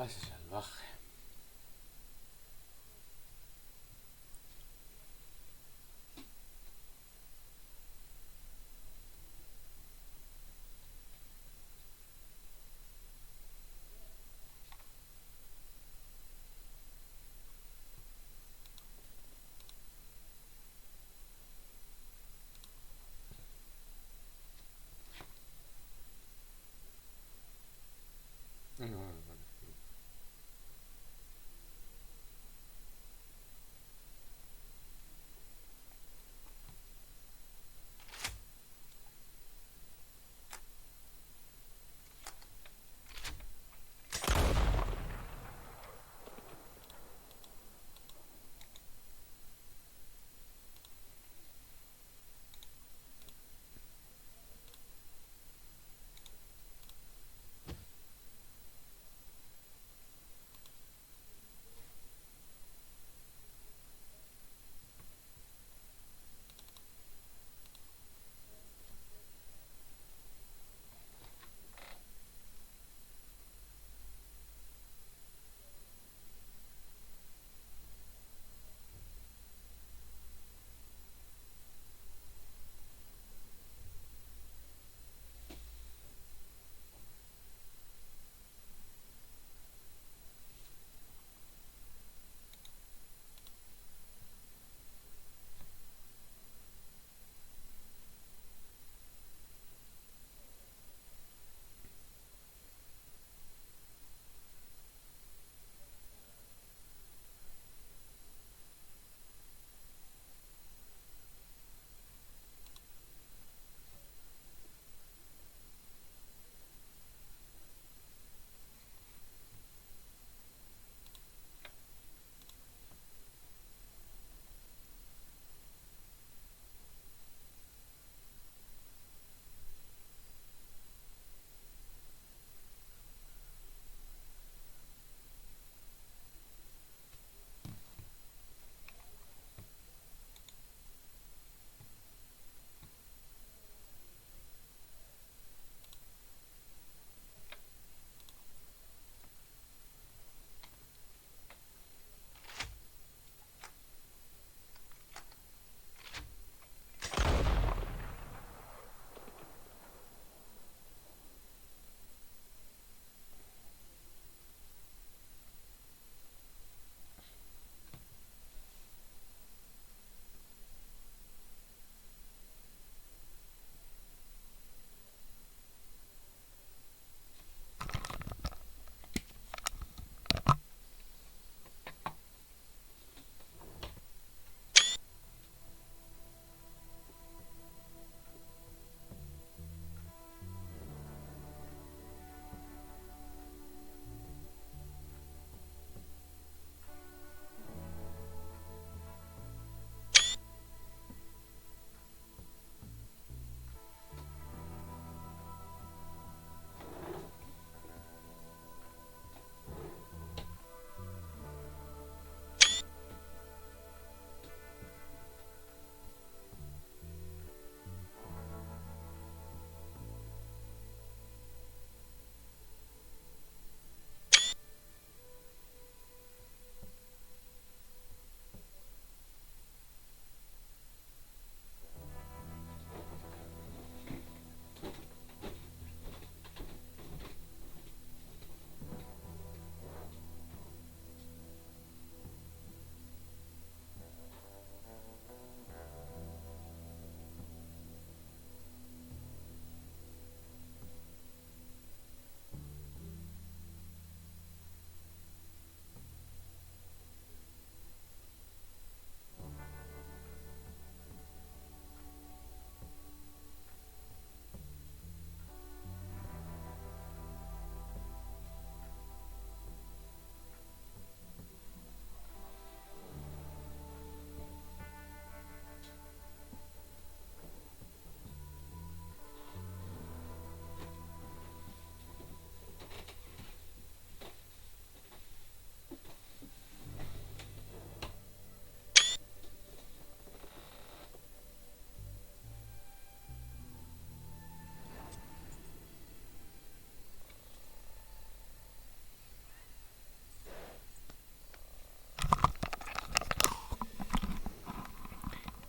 Fase salvaje. No, no, no.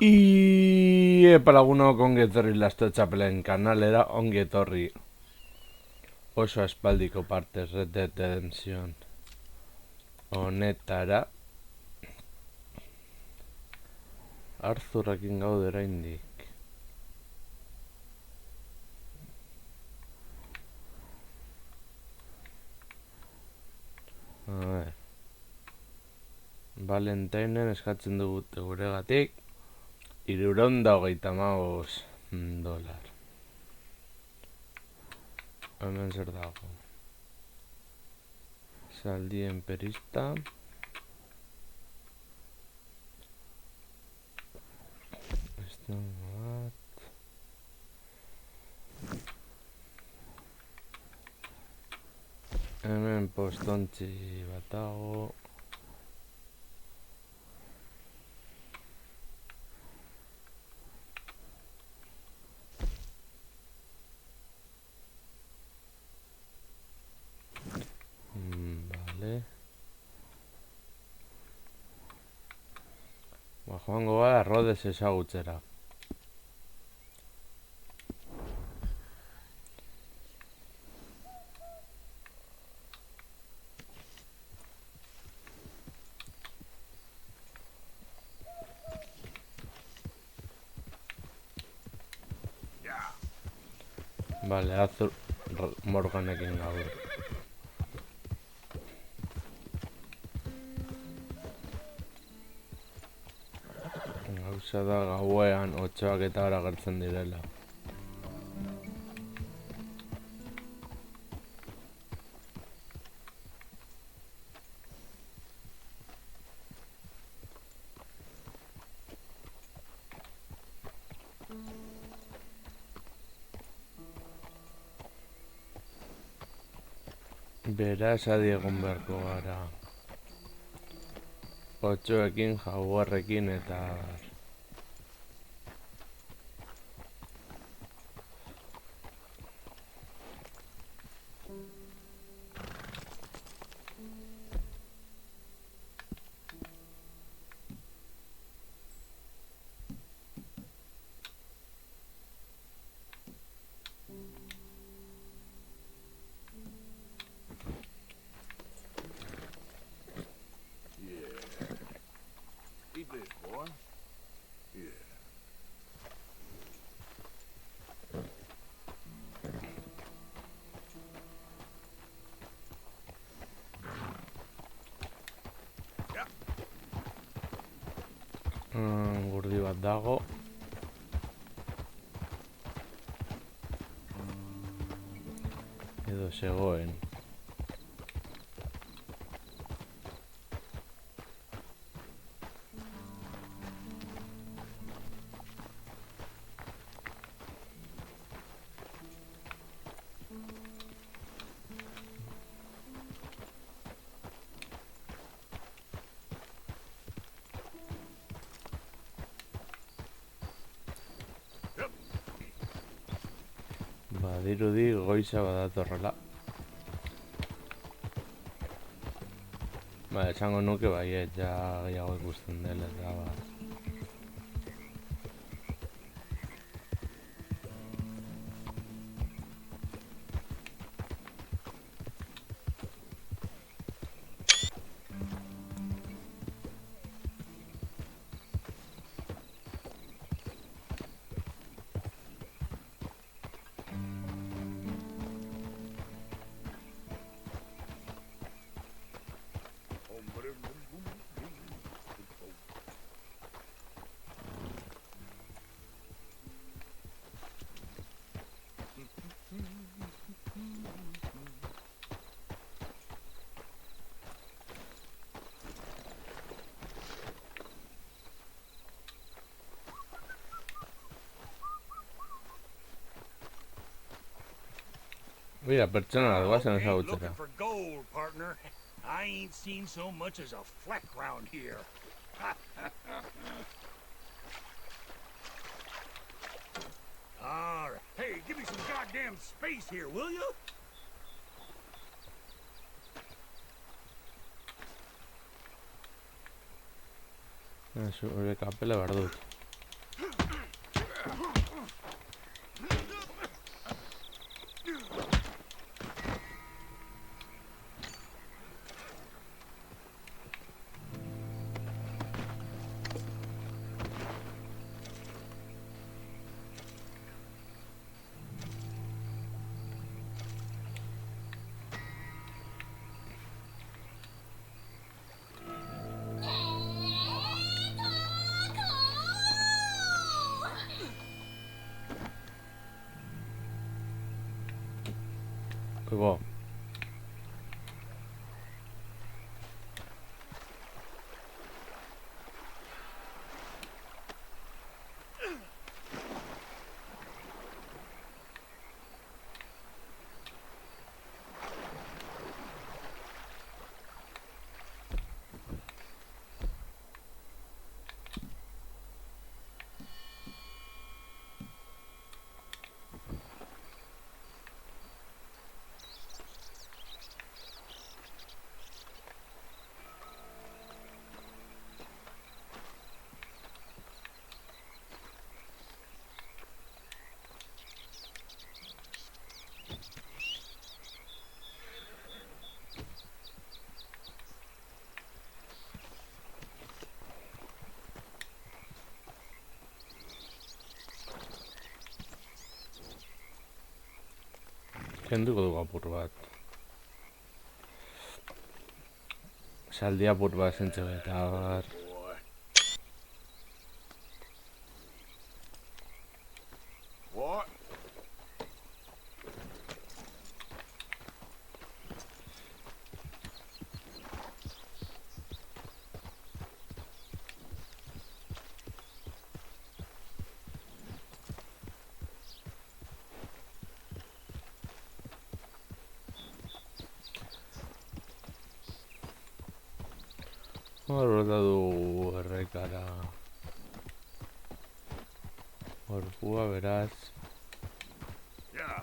Epa lagunok ongi etorri Lasto Txapelen kanalera, ongi etorri oso aspaldiko partez Red Dead Redemption honetara. Arthurrekin gaude oraindik. Valentinen eskatzen dugute guregatik $350. Hemen zer dago? Zaldien perista. Bat. Hemen postontzi bat dago. Vale. Joango gara Rhodes ezagutzera. Vale, Arthur Morganekin gaude. Gauza da gauean otxoak eta hora gertzen direla. Beraz adi egon beharko gara. Otxoekin, jaguarrekin eta... Gurdi bat dago. Edo zegoen. Badirudi goiza badatorrela. Esango nuke baiet, ja gehiago ikusten dela eta bat. Mira, pertsona bat guazen ezagutzera. I ain't seen so much as a fleck round here. All right. Hey, give me some goddamn space here, will you? Zure kapela behar dut. Bo, kenduko dugu apur bat. Saldi apur bat zentzu eta bar. Boy. What? Horrela du errekara. Gorpua beraz. Yeah.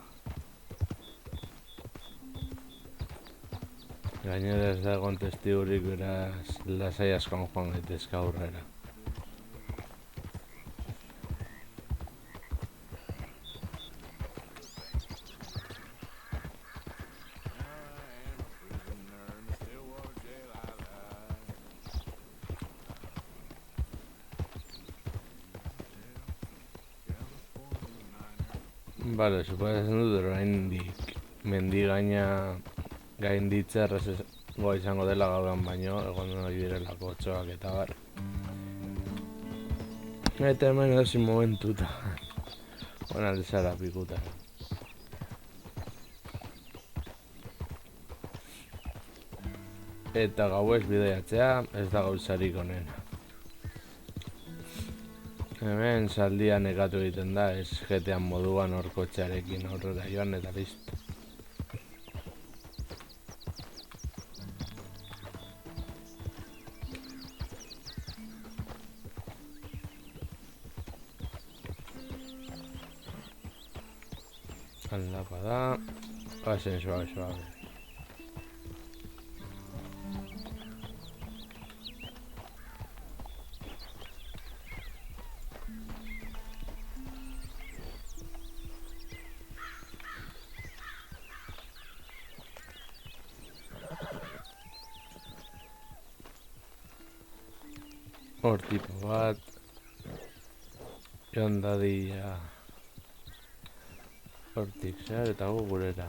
Gainera ez da egon testigurik beraz lasai askon joan gaitezke aurrera. Bale, suposatzen dut oraindik mendi gainditza errazagoa izango dela gauran baino, egon hori direlako otxoak eta bar. Eta hemen ezin momentuta. Ona aldezara pikuta. Eta gauez bidaiatzea ez da gauzarik onena. Hemen saldia nekatu egiten da, ez GTA moduan hor kotxearekin aurrera joan eta listo. Aldapa da, bazen suave. Hor tipo bat, joan dadila hortik zehar eta gu gurera.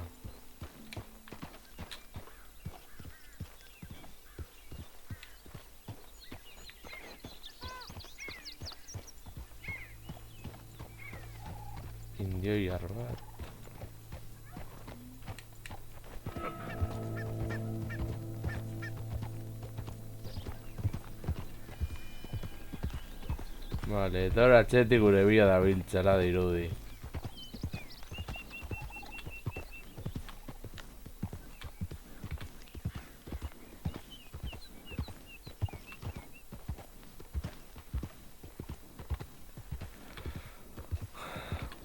Indioiar bat. Vale, eta hor atxetik gure bila dabiltzara dirudi.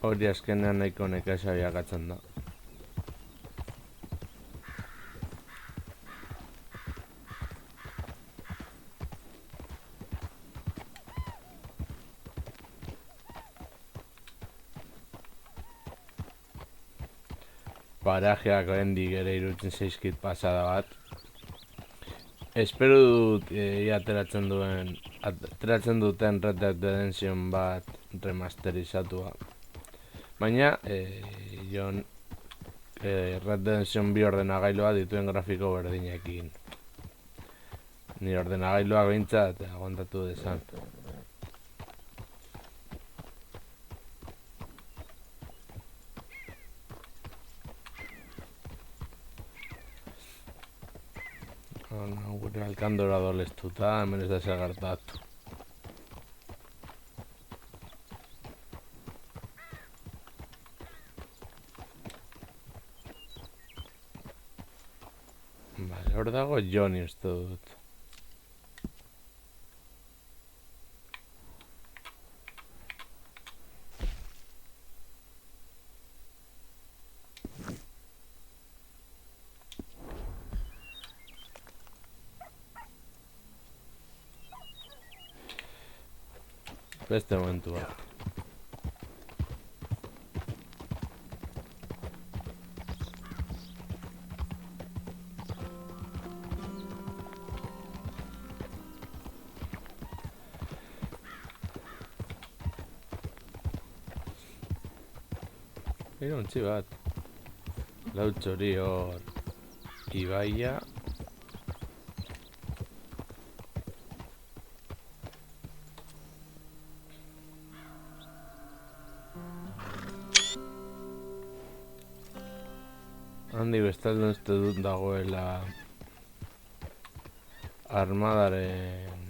Hori azkenean nahiko nekeza biakatzen da. Parajeak oraindik ere iruditzen zaizkit pasada bat. Espero dut ateratzen duten Red Dead Redemption bat remasterizatua. Baina, Red Dead Redemption 2 ordenagailua dituen grafiko berdinekin. Ni ordenagailuak behintzat aguantatu dezan. gure alkandora dolestuta, hemen ez da zer gertatu. Vale, hor dago Johnny uste dut. Beste momentu bat. Irontzi bat. Lau txori hor ibaia. Handi bestalde uste dut dagoela armadaren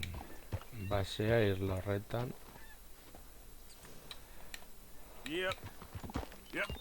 basea isla horretan. Yep. Yep.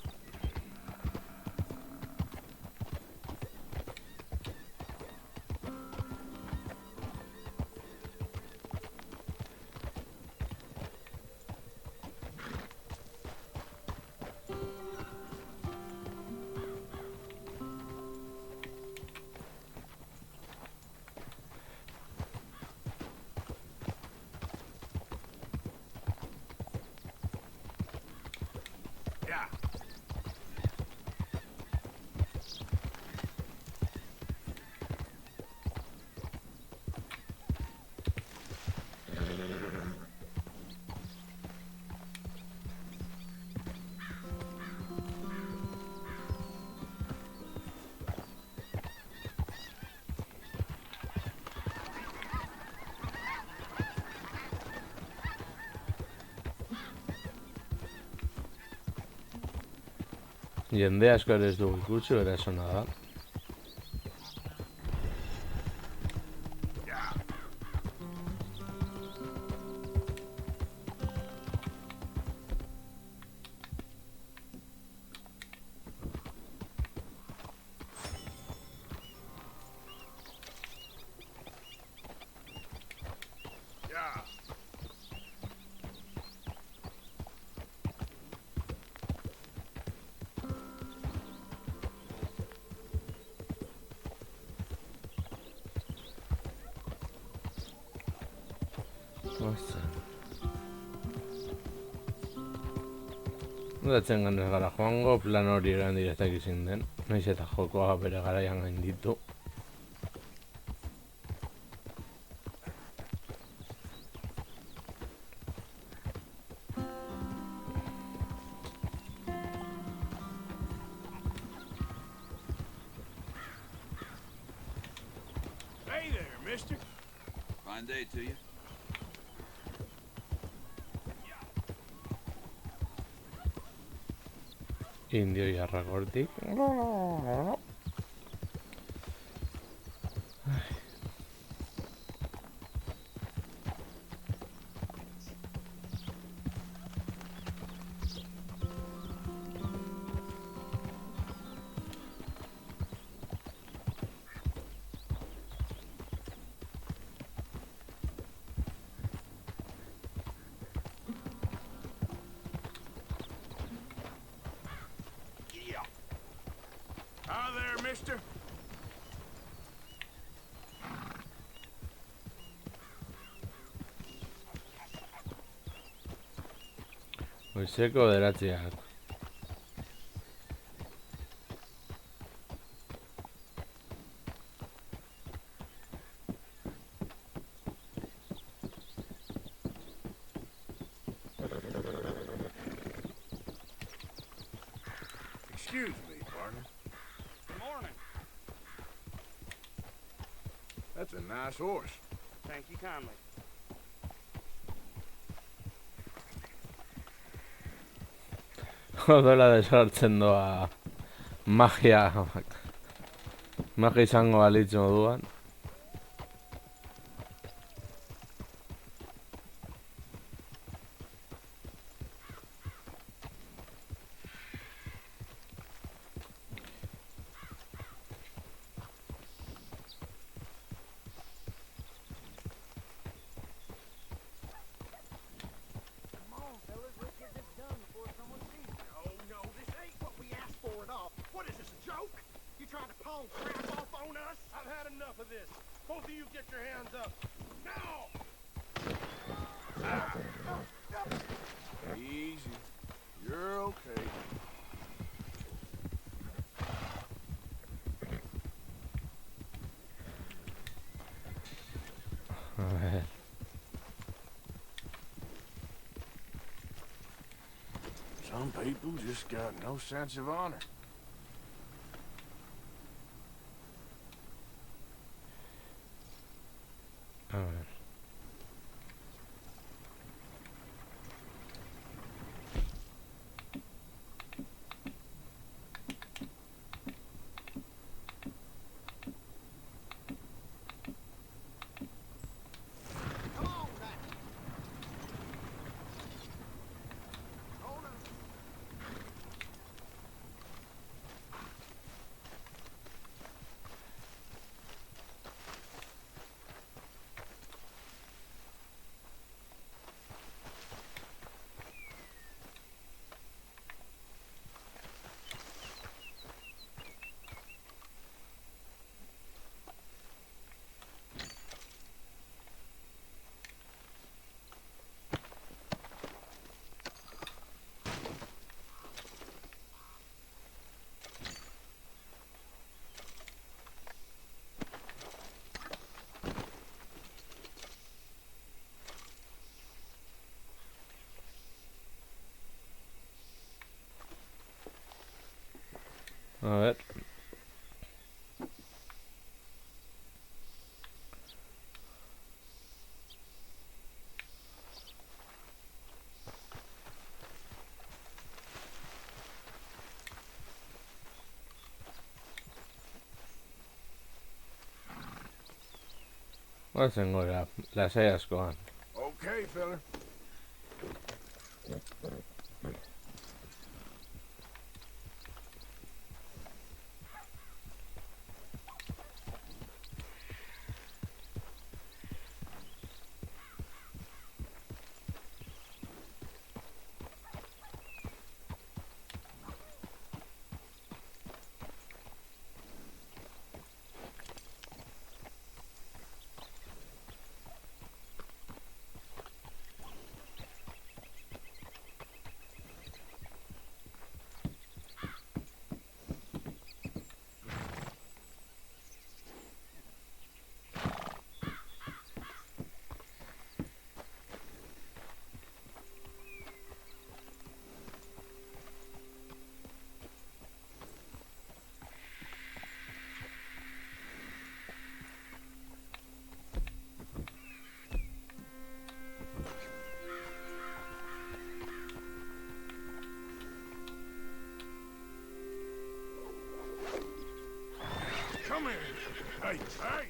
Yeah. Jende asko ere ez dugu ikusi, beraz ona da. Yeah. Yeah. Ozen. Ondatzen ganez gara joango, plan hori eran direktak izin den. Naiz eta jokoa bere garaian gainditu. Hey there, mister. Fine day to you. Indio jarrak hortik. Hi there, mister. Goizeko 9:00. Excuse me, partner. Good morning. That's a nice horse. Thank you kindly. Odola desortzen doa magia izango balitz moduan. this. Both of you get your hands up. Now! Easy. You're okay. A ver. Some people just got no sense of honor. A ver. Come on, back. Hold on. A ver. Guazen gora, lasai askoan. Okay, fella. Come here. Hey, hey!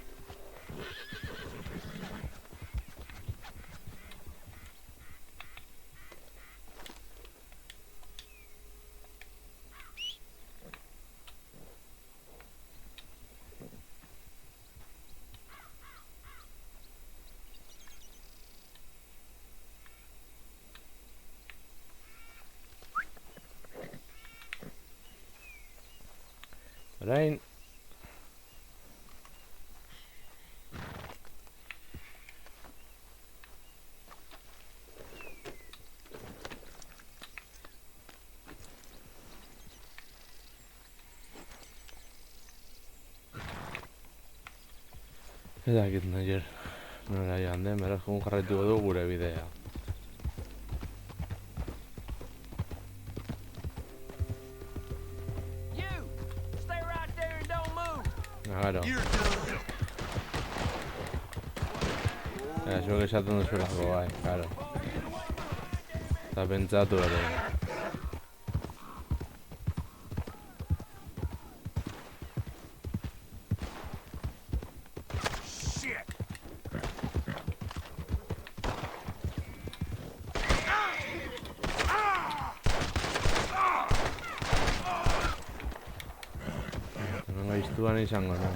Orain. Ez dakit nahier. Nora joan den, beraz gun jarraituko du gure bidea. You! Stay right there and don't move! Claro. Zuek esaten duzulako, bai, claro. Eta pentsatu ere. Shit! Hemen gaiztuan izango naiz.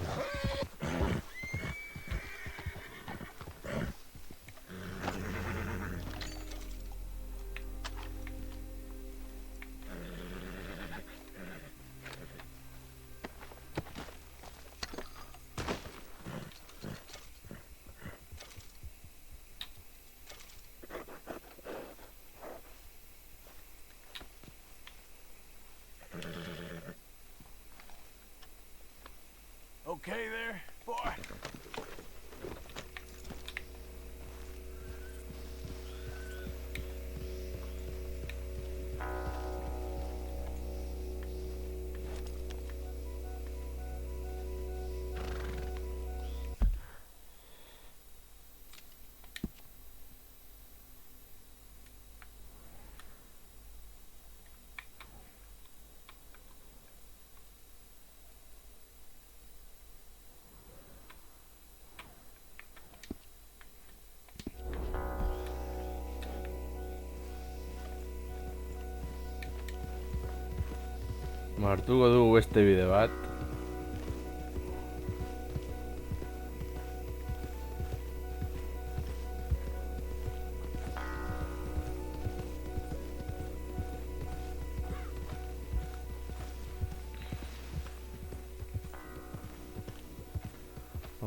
Hartuko dugu beste bide bat.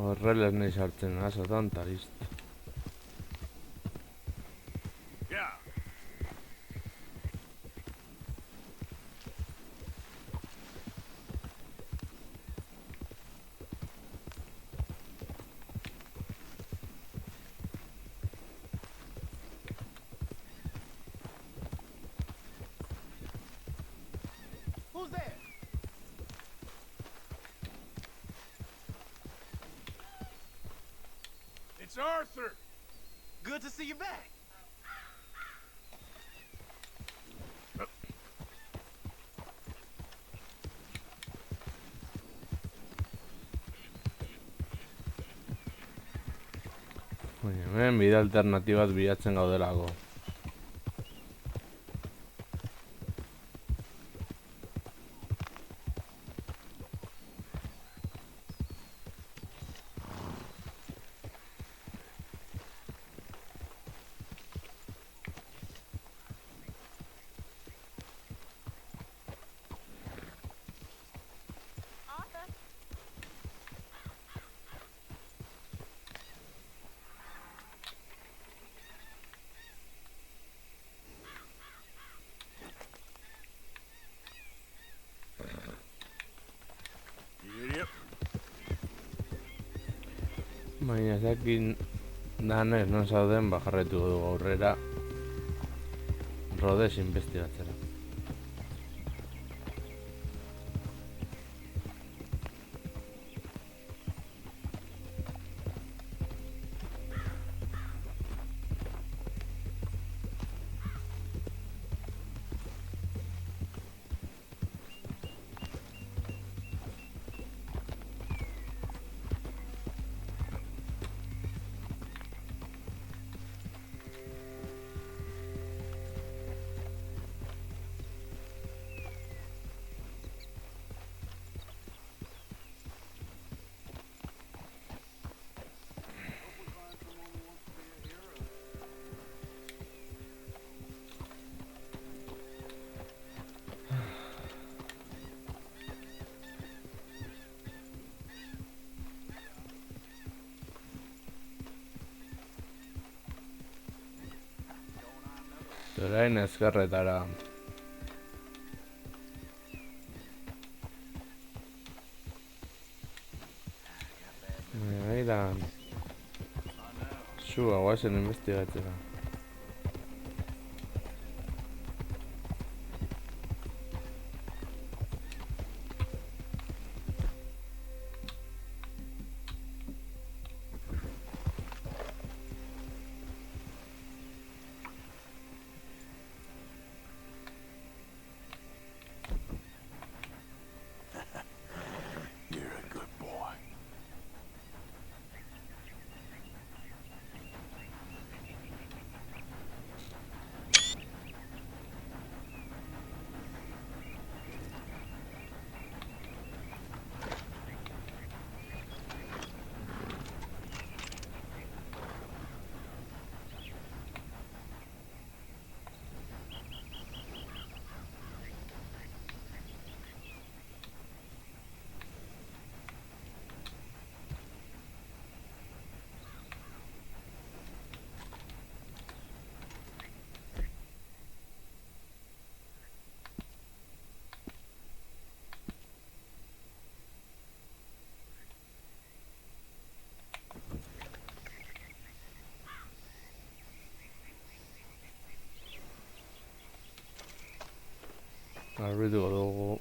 Horrela ez nahi sartzen, azotan, eta listo. Yeah. Who's there? It's Arthur. Good to see you back. Baina hemen bide alternatibat bilatzen gaudelako. Yep. Baina ezakin danez non zauden, jarraituko dugu aurrera Rodez investigatzera. Orain ezkerretara. Baina Zua, guazen investigatzera. You're a good boy. Garbituko dugu.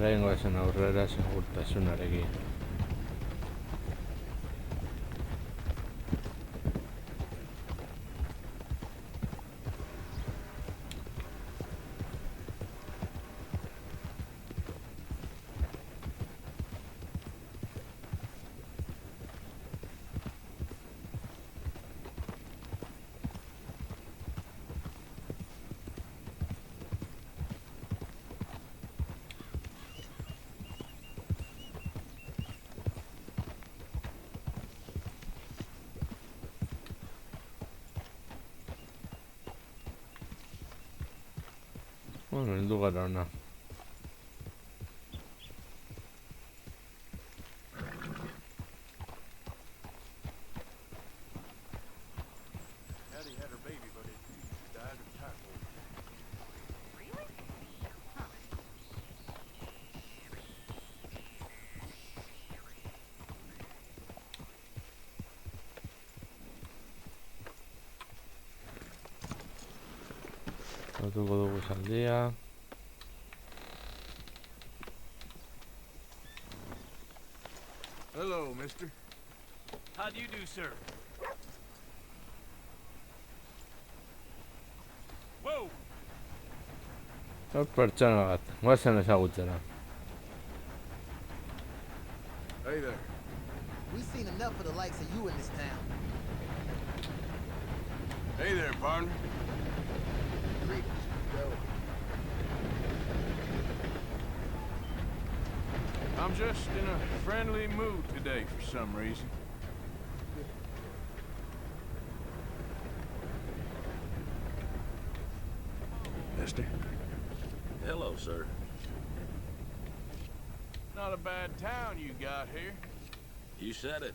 Orain goazen aurrera segurtasunarekin. Bueno, heldu gara ona. Hattie had her baby, but it died of typhoid. Batuko dugu zaldia. Hello, mister. How do you do, sir? Whoa! Hor pertsona bat, goazen ezagutzera. Hey there. We've seen enough of the likes of you in this town. Hey there, partner. Greetings, yo. I'm just in a friendly mood today for some reason. Mister. Hello, sir. Not a bad town you got here. You said it.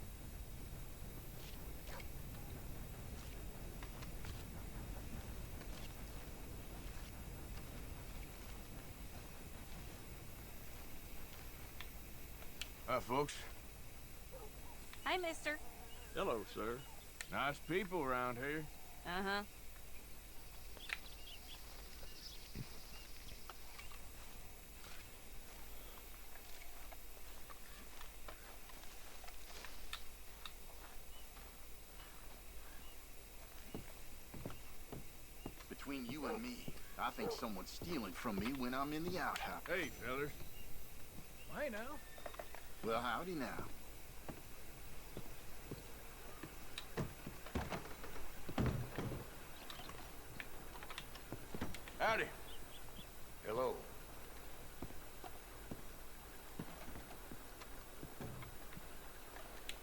Hi, folks. Hi, mister. Hello, sir. Nice people around here. Uh-huh. Between you and me, I think someone's stealing from me when I'm in the outhouse. Hey, fellers. Hey, now. Well, howdy now. Howdy. Hello.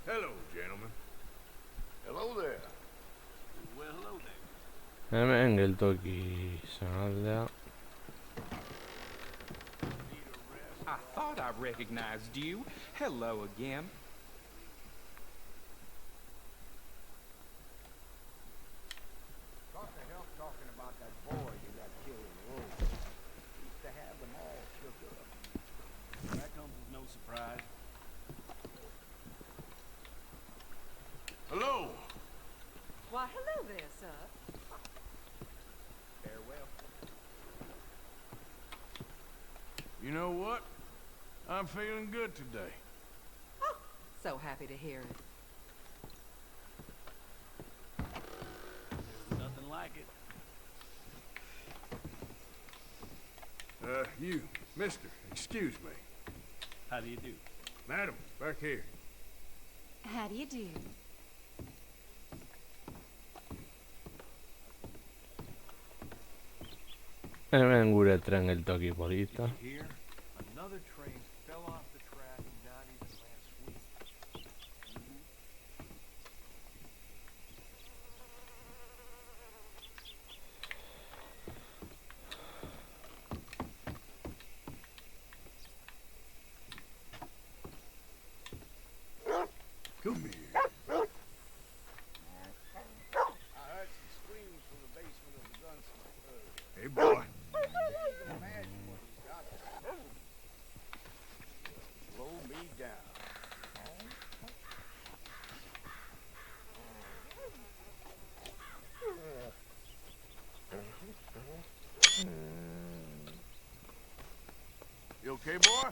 Hello, gentlemen. Hello there. Well, hello there. Hemen geltoki zanaldea. I thought I recognized you. Hello again. Got the help talking about that boy you got killed in the road. Used to have them all shook up. That comes as no surprise. Hello. Why, hello there, sir. Farewell. You know what? I'm feeling good today. So happy to hear it. There's nothing like it. You, mister, excuse me. How do you do? Madam, back here. How do you do? Hemen gure tren geltoki polita. Here, another train fell off the track not even last week. Come here. I heard some screams from the basement of the gunsmith earlier. Hey, boy. I can't even imagine what he's got there. Blow me down. You okay, boy?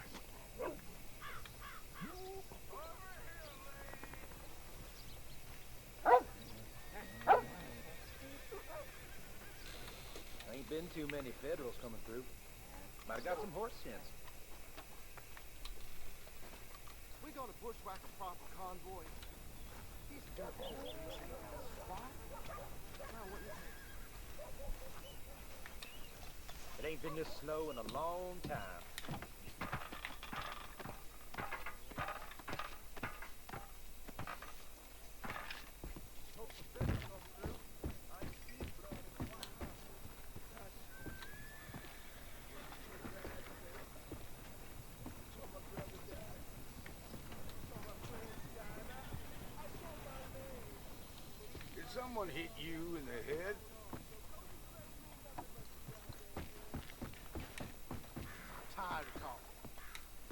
Federals coming through. Might have got some horse sense. We gonna bushwhack a proper convoy. These double What? Now, what you think? It ain't been this slow in a long time. Hope the feds come through. I ain't seen blood in a while. Saw my brother die. Saw my friends die. I saw my name. Did someone hit you in the head? Tired of talking.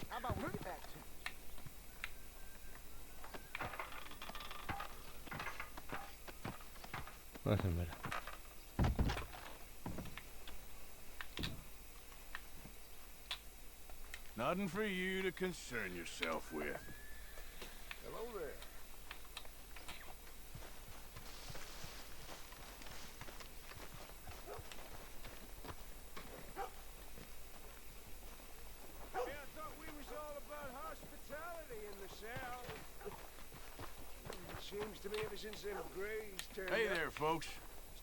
How about we get back to it? Nothing better. Nothing for you to concern yourself with. Hello there. Hey, I thought we was all about hospitality in the South. Seems to me ever since them Greys turned Hey up, there, folks.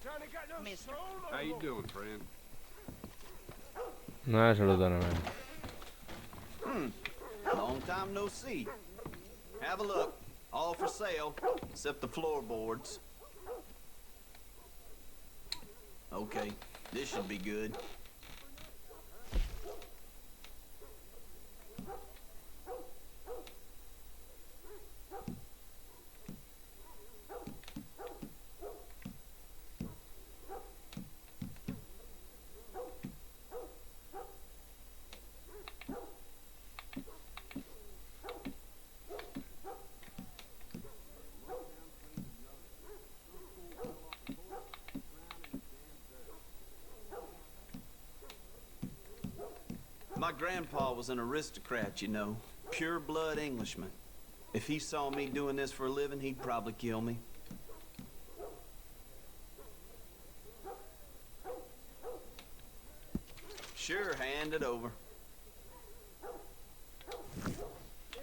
Starting got no Mister. soul no How you more. doing, friend? No, absolutamente. Long time no see. Have a look. All for sale, except the floorboards. Okay, this should be good. My grandpa was an aristocrat, you know. Pure blood Englishman. If he saw me doing this for a living, he'd probably kill me. Sure, hand it over.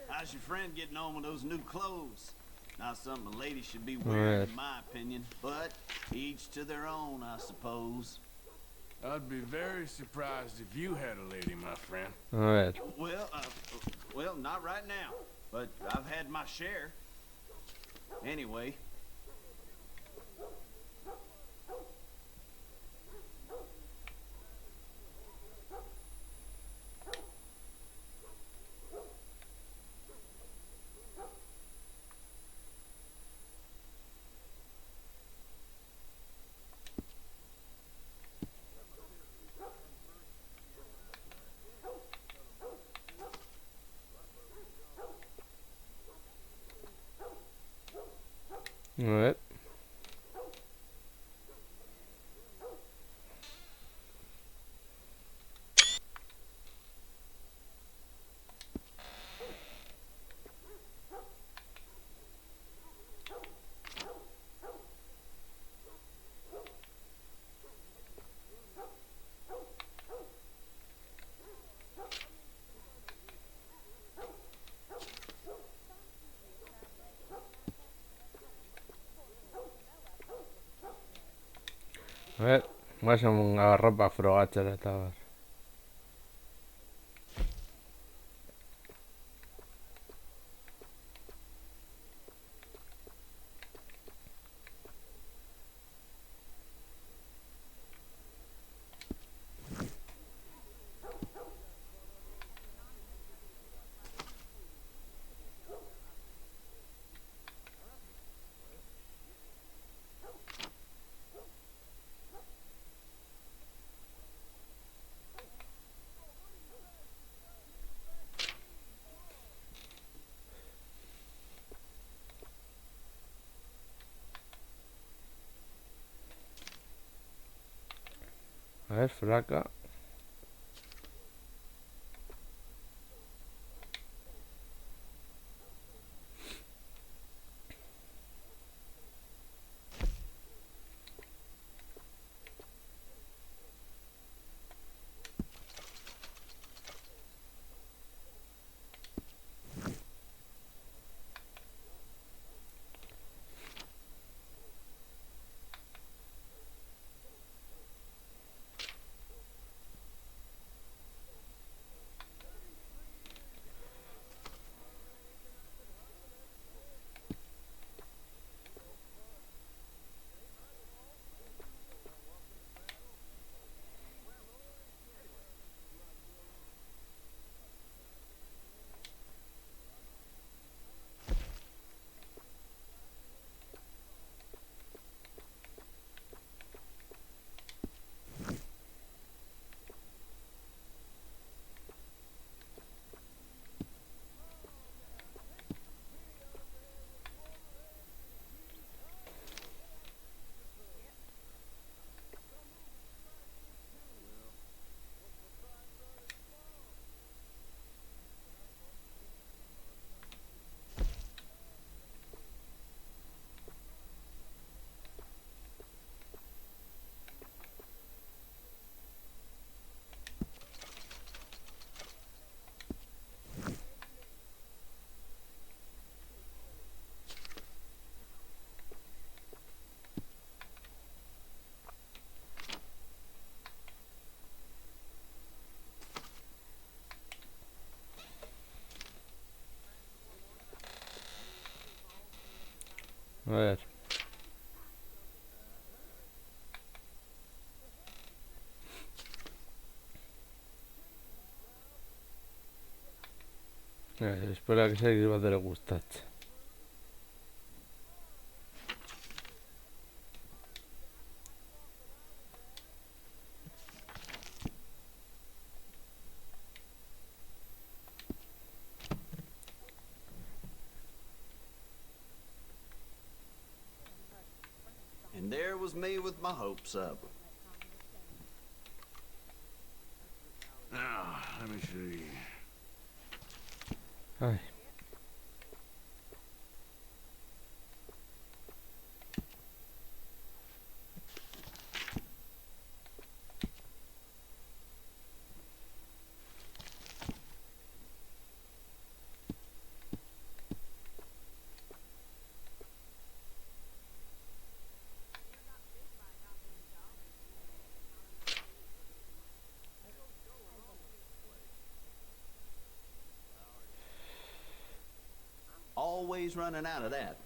How's your friend getting on with those new clothes? Not something a lady should be wearing, in my opinion. But each to their own, I suppose. I'd be very surprised if you had a lady, my friend. A ver. Well, not right now. But I've had my share. Anyway. A ver. A ver, vaig a agarrar para frogatxer eta bar. A ver, flaca. A ver. Espera que se bat ere gustatzen. And there was me with my hopes up. Now, let me see. Ay. Always running out of that.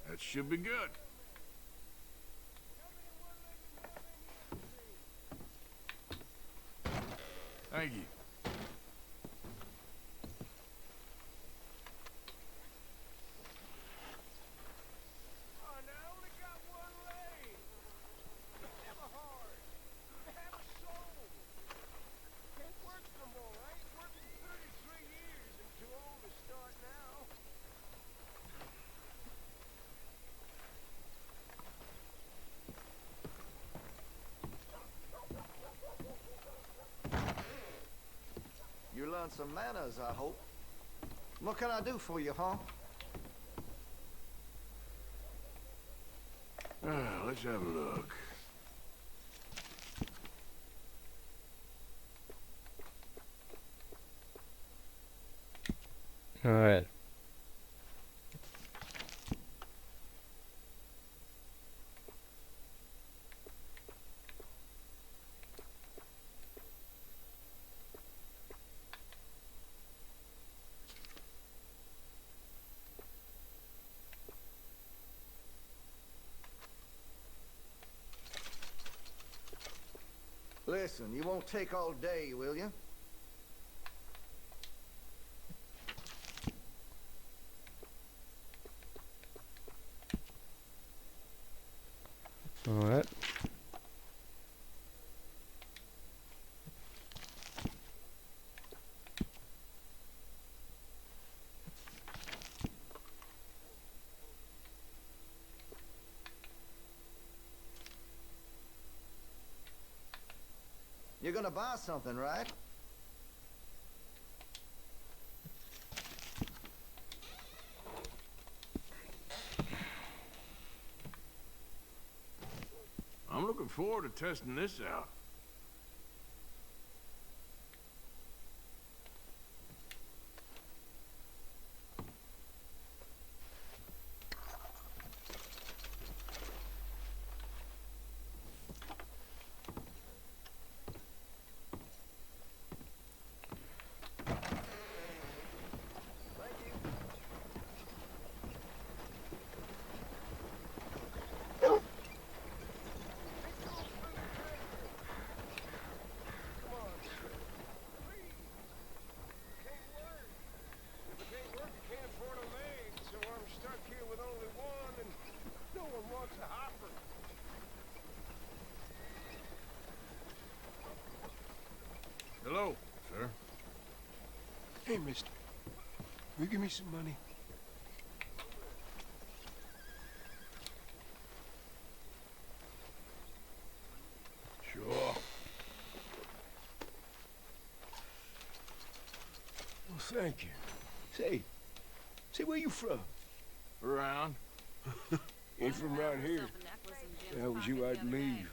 That should be good. Thank you. You learned some manners, I hope. What can I do for you, huh? Let's have a look. A ver. Listen, you won't take all day, will you? A ver. You're gonna buy something, right? I'm looking forward to testing this out. Hello, sir. Hey, mister. Will you give me some money? Sure. thank you. Say, where you from? Around. Ain't from around here. If that was you, I'd leave.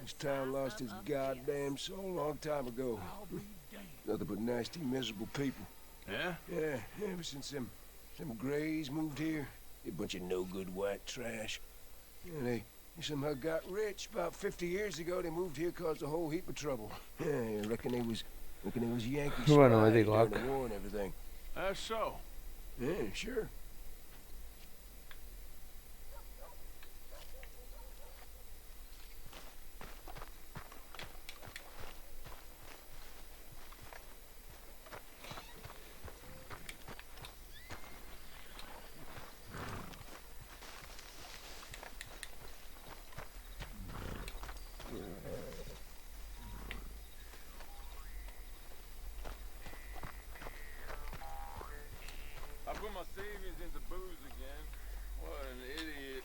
This town lost its goddamn soul a long time ago. Nothing but nasty, miserable people. Yeah? Yeah, ever since them Greys moved here, they a bunch of no-good white trash. Yeah, they somehow got rich. About 50 years ago, they moved here, caused a whole heap of trouble. Yeah, I reckon they was Yankee spies Bueno, during me digo, the war and everything. That's so. Yeah, sure. I put my savings into booze again. What an idiot.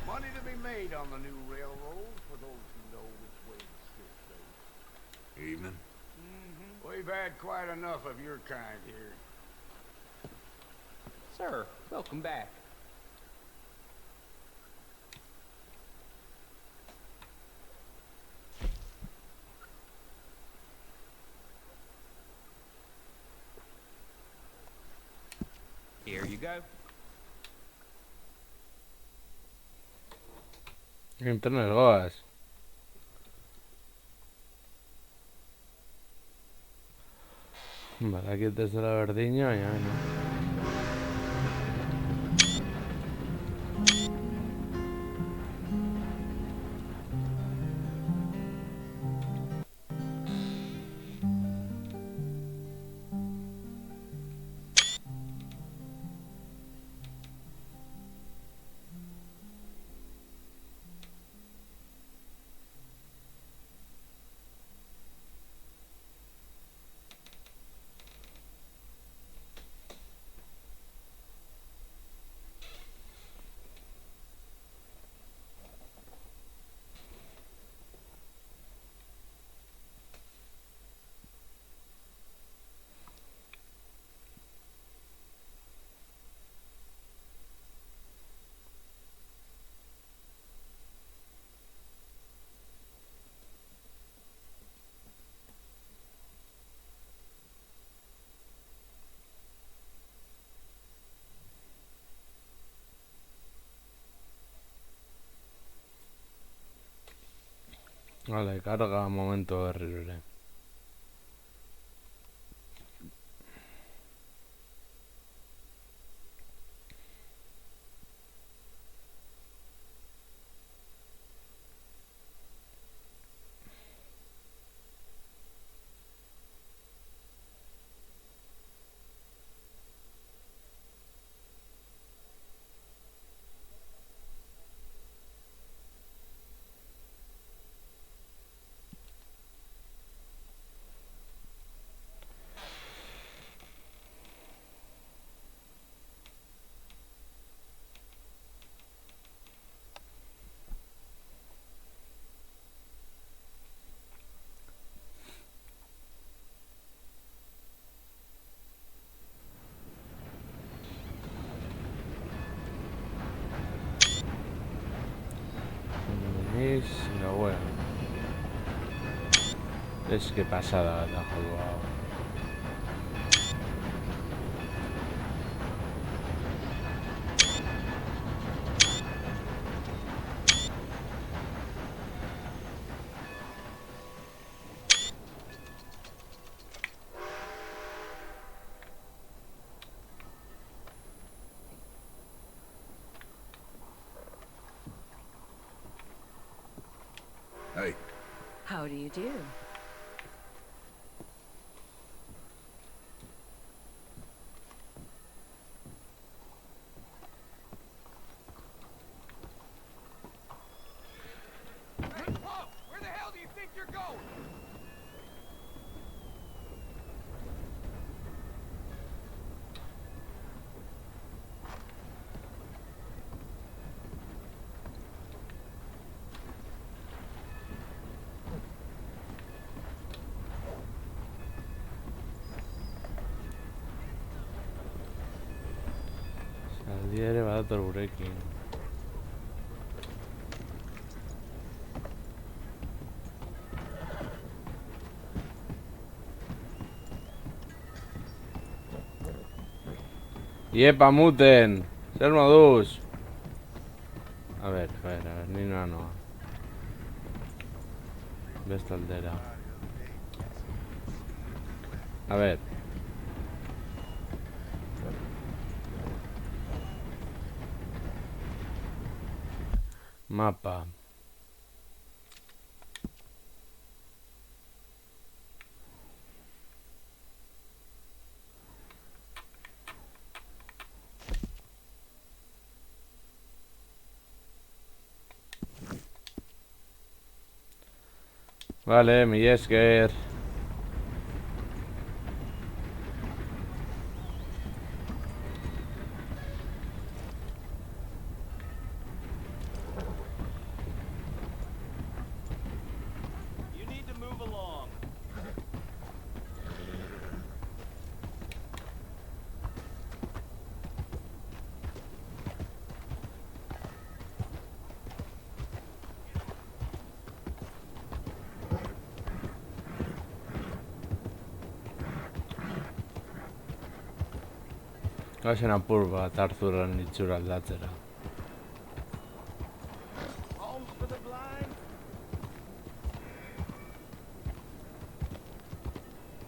Money to be made on the new railroad for those who know which way the stick goes. Evening. We've had quite enough of your kind here. Sir, welcome back. Here you go. Internet goaz. Badakit ez dela berdina, baina, bueno. Vale, carga momento berriro ere. Es una buena. Es que pasada la jugada. Hey. How do you do? Whoa! Where the hell do you Handia ere badator gurekin. Iepa muten! Zer moduz? A ver, ni noa. Beste aldera. A ver. Mapa. Vale, mi esker. You need to move along. Gazen apur bat Arthuren itxura aldatzera. Home for the blind.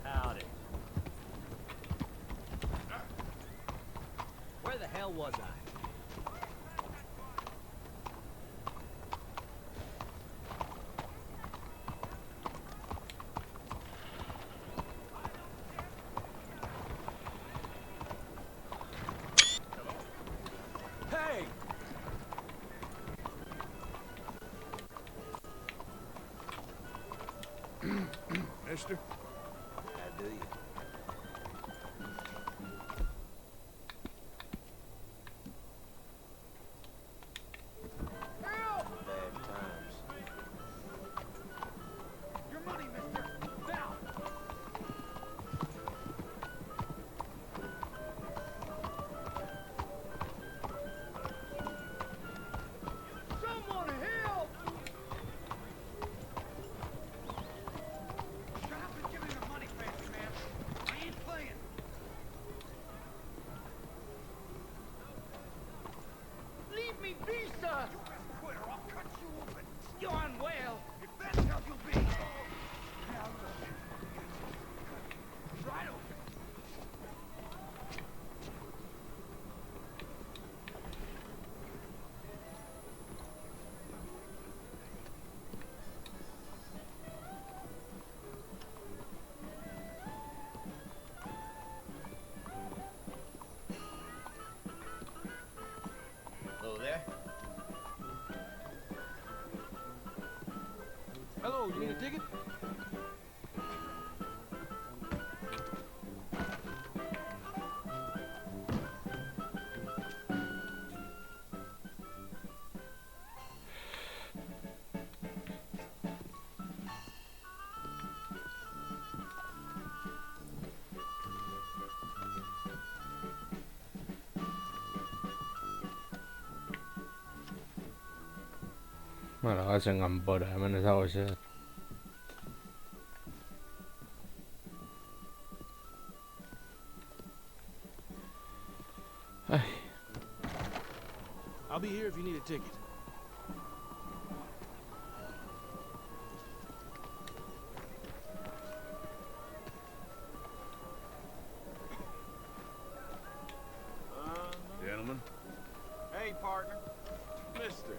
Howdy. Where the hell was I? Hey! Mister? How do you? Bad times. Your money, mister! Now! Someone help! Shut up and give me the money, fancy man. I ain't playing. Leave me be, sir! You best quit or I'll cut you open. You're unwell. If that's how you'll be. Now look. Right open. Hello there. Hello, you need a ticket? Bueno, gazen kanpora, hemen ez dago ezer. I'll be here if you need a ticket. Gentlemen? Hey, partner. Mister.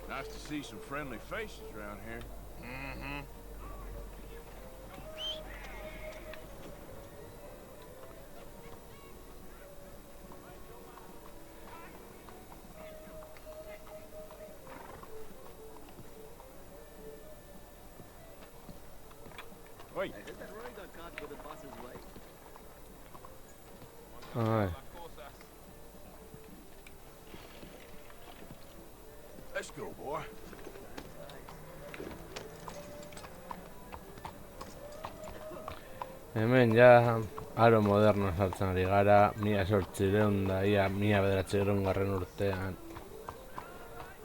Nice to see some friendly faces around here. Mm-hmm. Wait. Ai. Let's go, boy. Hemen ja aro moderno saltzen ari gara, 1800 da, ia 1900 urtean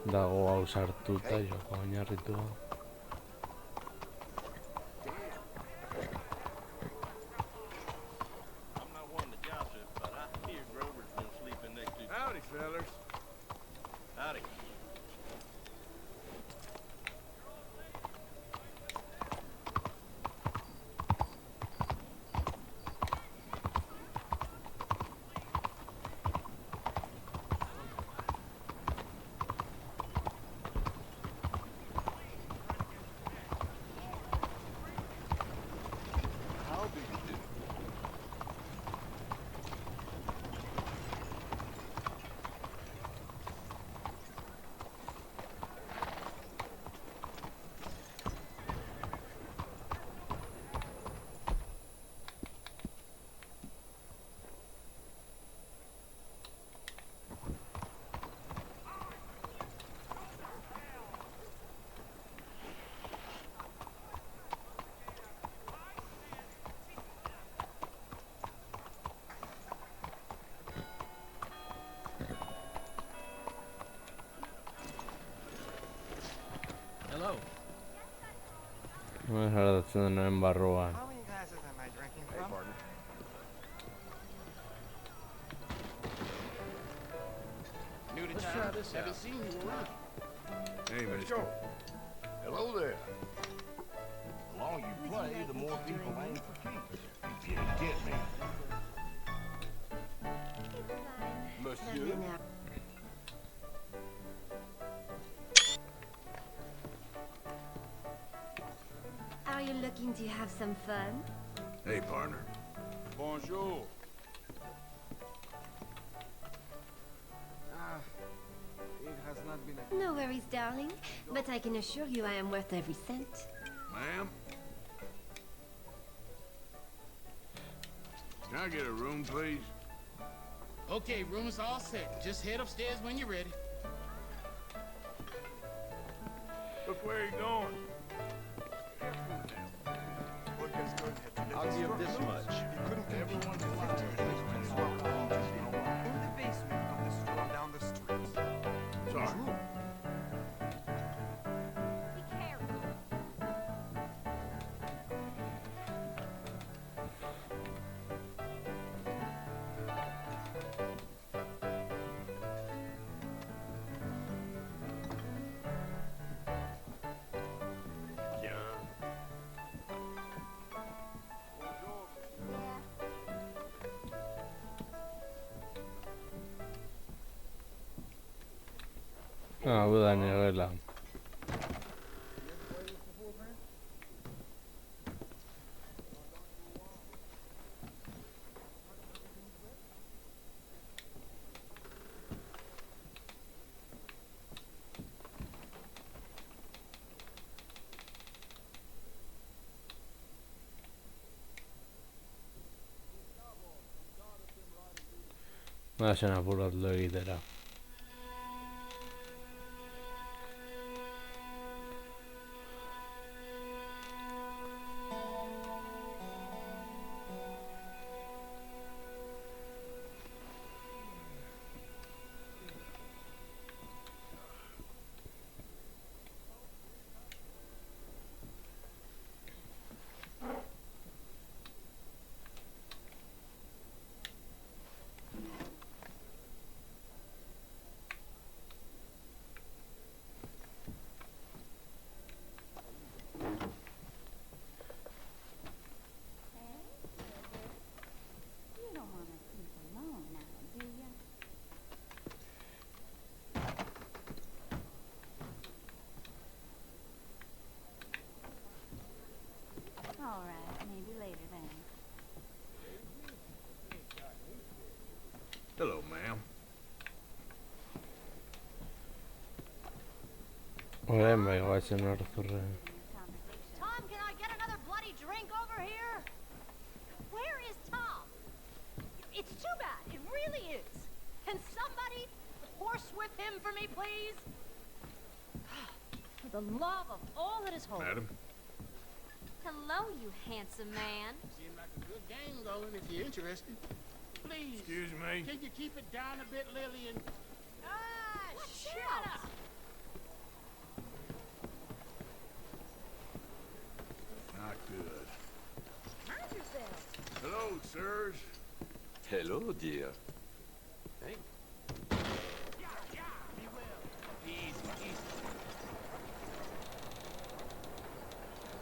dago hau sartuta joko oinarritua. I'm not one to gossip, but I hear Grover's been sleeping next to... Howdy, fellers. Howdy. Hello. Sardatzen denaren barruan. How many glasses am I drinking from? New to Let's town? try this Haven't out. seen you around. Hey, mister. Hello there. The longer you play, the more people aim for keys. If you get me. Monsieur? Are you looking to have some fun? Hey, partner. Bonjour. It has not been No worries, darling. But I can assure you I am worth every cent. Ma'am? Can I get a room, please? Okay, room is all set. Just head upstairs when you're ready. Look where you're going. I'll give this much. Everyone in the basement of the store down the street. Sorry. Be careful. Hau da nirela. Bazen apuratu egitera. You don't want to sleep alone now, do you? All right, maybe later then. Hello, ma'am. Orain bai goazen Arthurren. Tom, can I get another bloody drink over here? Where is Tom? It's too bad. It really is. Can somebody horsewhip him for me, please? For the love of all that is holy. Madam? Hello, you handsome man. like a good game going if you're interested. Please. Excuse me? Can you keep it down a bit, Lillian? Ah, shut up. Not good. Mind yourself. Hello, sirs. Hello, dear. Hey. Be well. Easy, easy.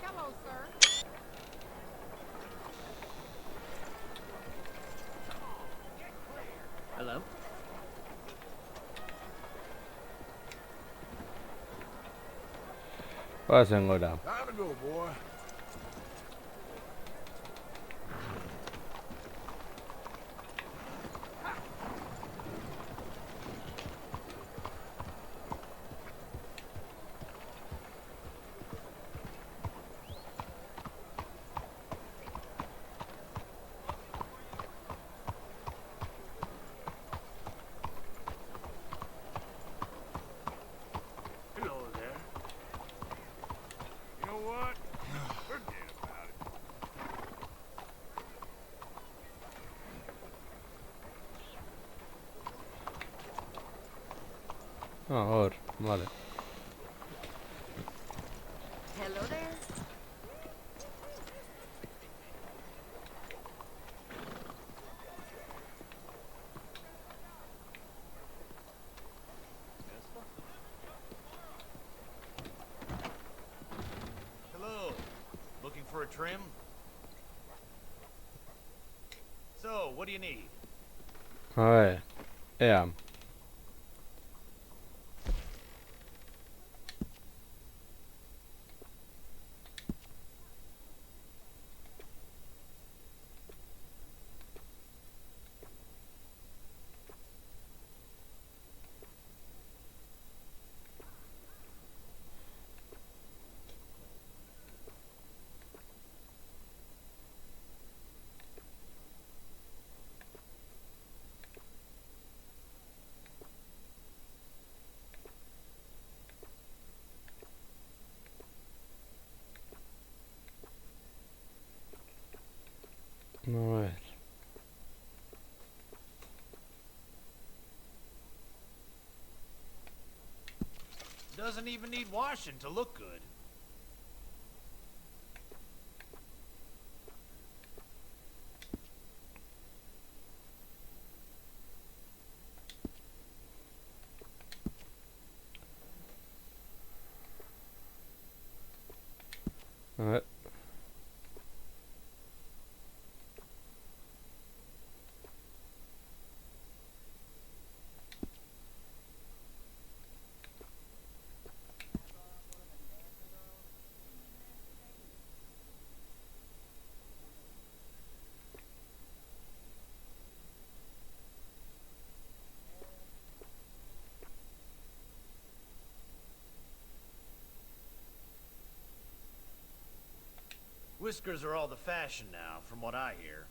Hello, sir. Hello? Pasen ahora. Time to go, boy. Hello there. You know what? Forget about it. Ahora, vale. Hello there. Hello. Looking for a trim? So, what do you need? A ver. Ea. A ver. Doesn't even need washing to look good. A ver. Whiskers are all the fashion now, from what I hear.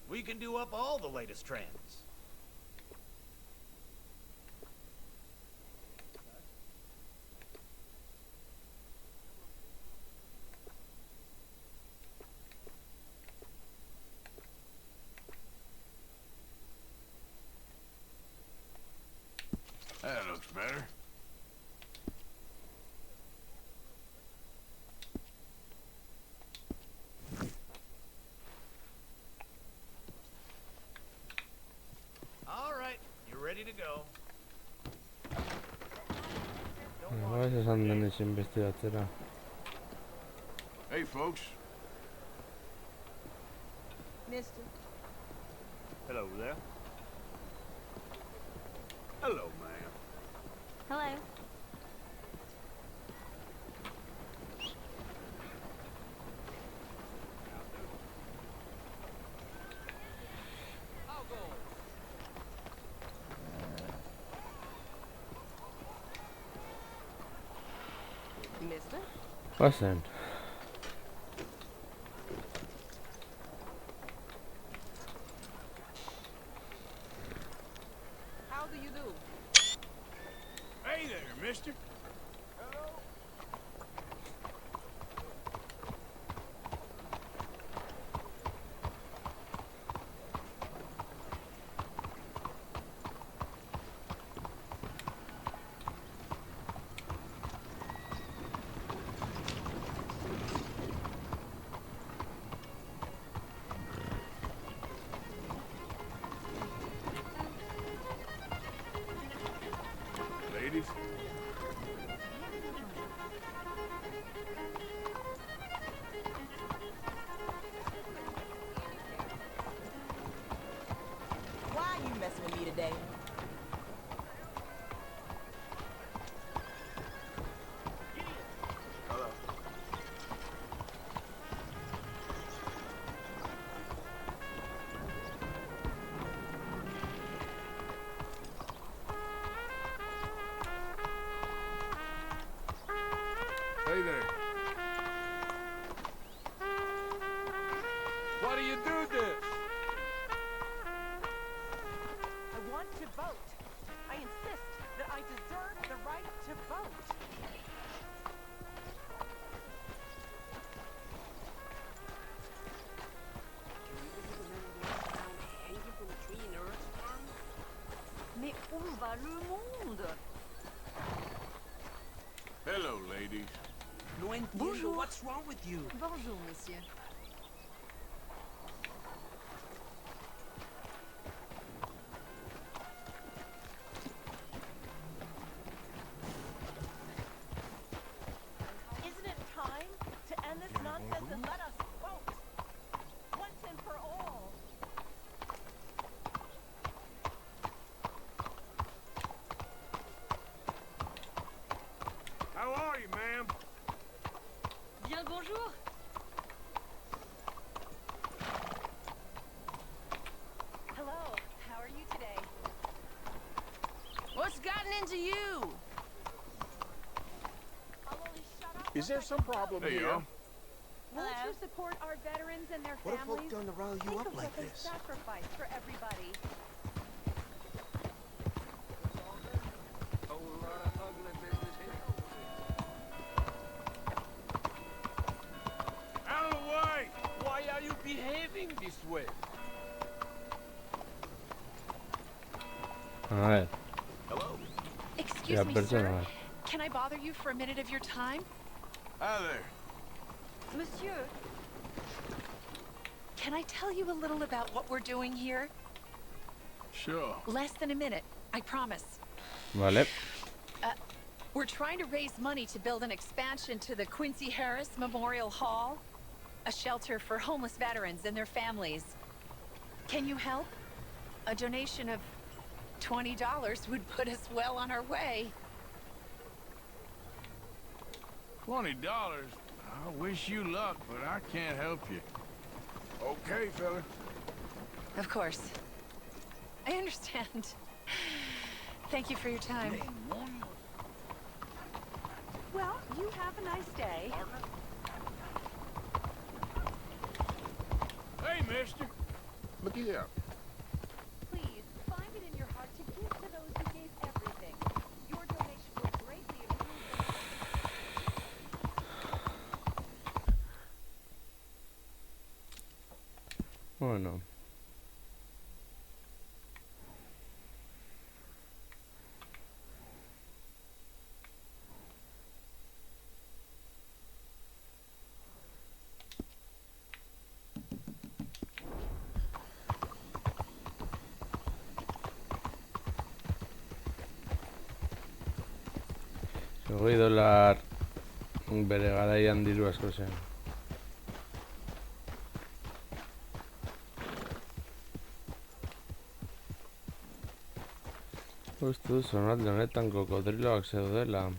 We can do up all the latest trends. That looks better. All right, you're ready to go. Gracias, Andenis investigatzera. Hey, folks. Mister. Hello there. Hello, ma'am. Hello. I'll go. mister. Pasen. How do you do? Hey there, mister. Ladies. Why are you messing with me today? Hello. Hey there. Why do you do this? I want to vote. I insist that I deserve the right to vote. Mais où va le monde? Hello, ladies. No entiendo. Bonjour. What's wrong with you? Bonjour, monsieur. Isn't it time to end this nonsense and let us vote? Once and for all. How are you, ma'am? Bien, bonjour. Hello. How are you today? What's gotten into you? Is there some problem There you here? are. Won't you support our veterans and their What have families? folk done to rile you Think up of like what they this? sacrificed for everybody. Out of the way! Why are you behaving this way? A ver. Hello. Excuse La me, persona. sir. Can I bother you for a minute of your time? Hi there. Monsieur, can I tell you a little about what we're doing here? Sure. Less than a minute, I promise. Vale. We're trying to raise money to build an expansion to the Quincy Harris Memorial Hall, a shelter for homeless veterans and their families. Can you help? A donation of $20 would put us well on our way. $20? I wish you luck, but I can't help you. Okay, fella. Of course. I understand. Thank you for your time. Well, you have a nice day. Hey, mister. Look here. Please, find it in your heart to give to those who gave everything. Your donation will greatly improve Bueno. $1 bere garaian diru asko zen. Uste du zonalde honetan kokodriloak zeudela.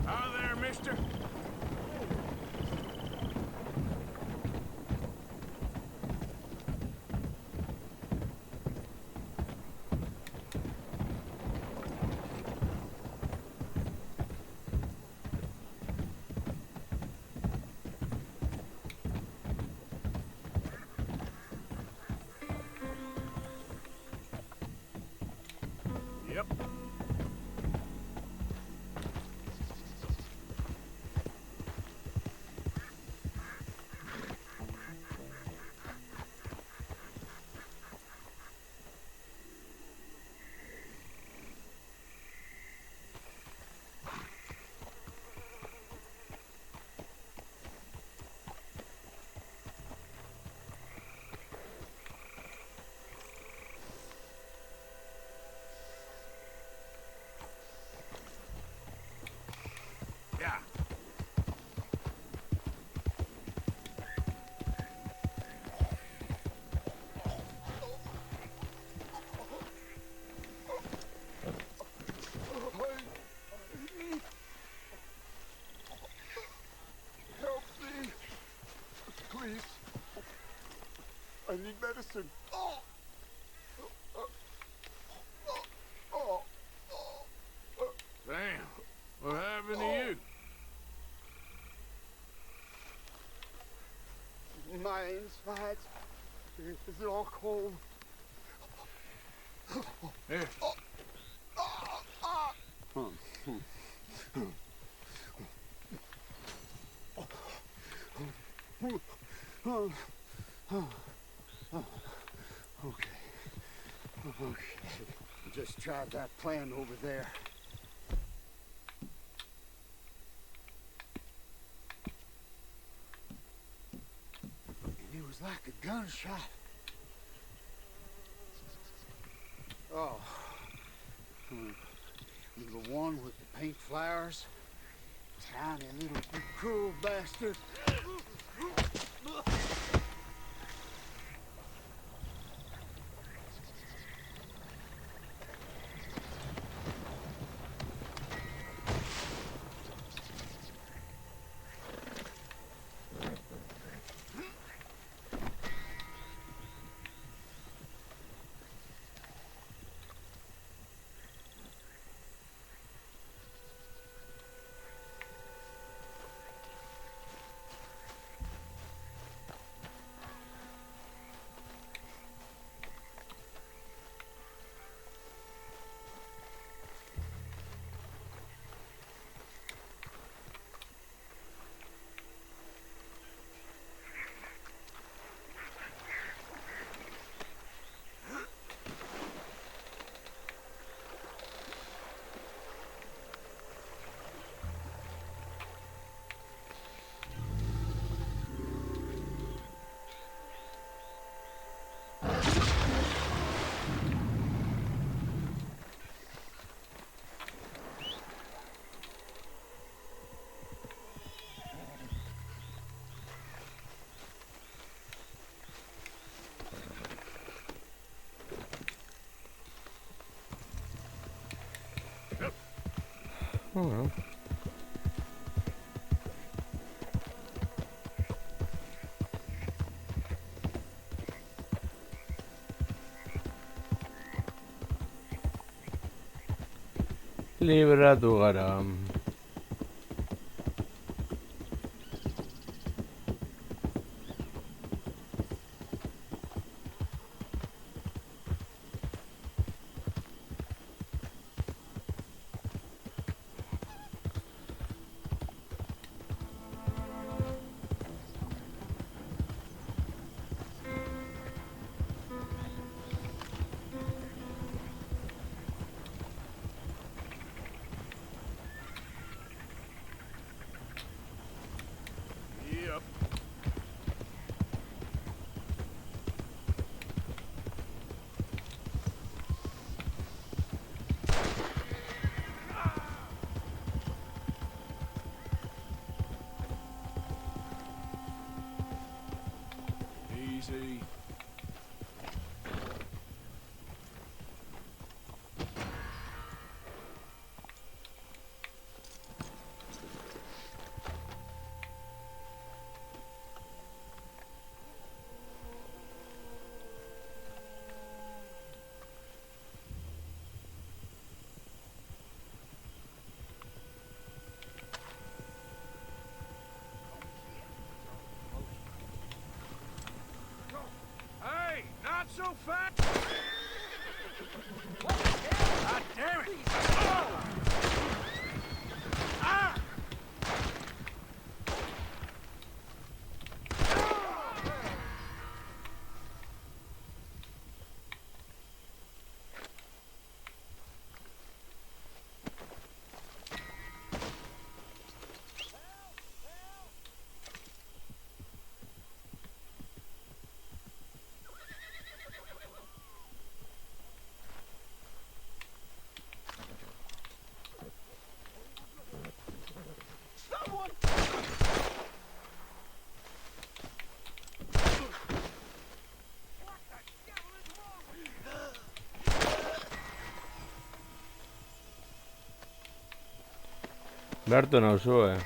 Hi there, mister. Yep. Yeah. Help me. Please. I need medicine. Damn. What happened to you? My insides. It's all cold. Here. Okay. Just tried that plan over there. And it was like a gunshot. Oh. The one with the pink flowers. Tiny little cruel bastard. Oh well. Libra tu garam. so fast? What the hell? God damn it! Oh! Ah! Someone! Berto nauzue.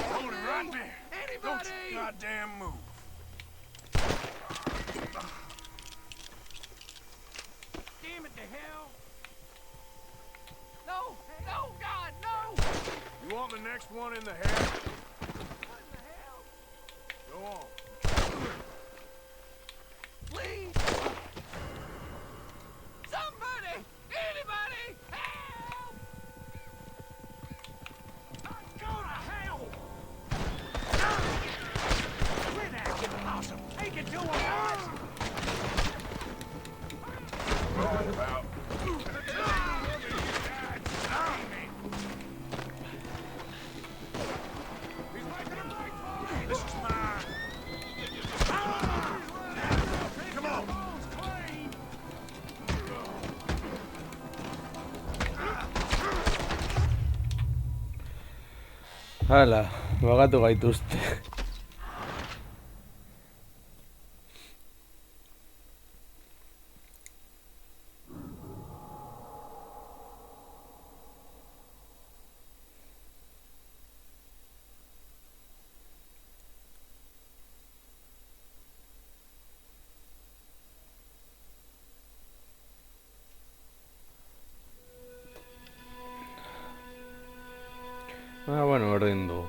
Hold it right there. Don't you goddamn move. Damn it to hell. No! No, God, no! You want the next one in the hair? What in the hell? Go on. Please! Somebody! Anybody! Help! Go to hell! Quit acting awesome! Take it to him, guys! Right about. This is mine. Come on. Hala, bagatu gaituzte. Bueno, berdin du.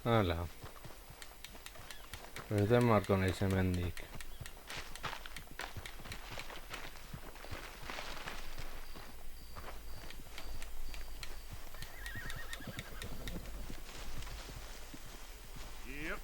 Hala. Ez marko naiz hemendik. Yep.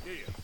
Yeah.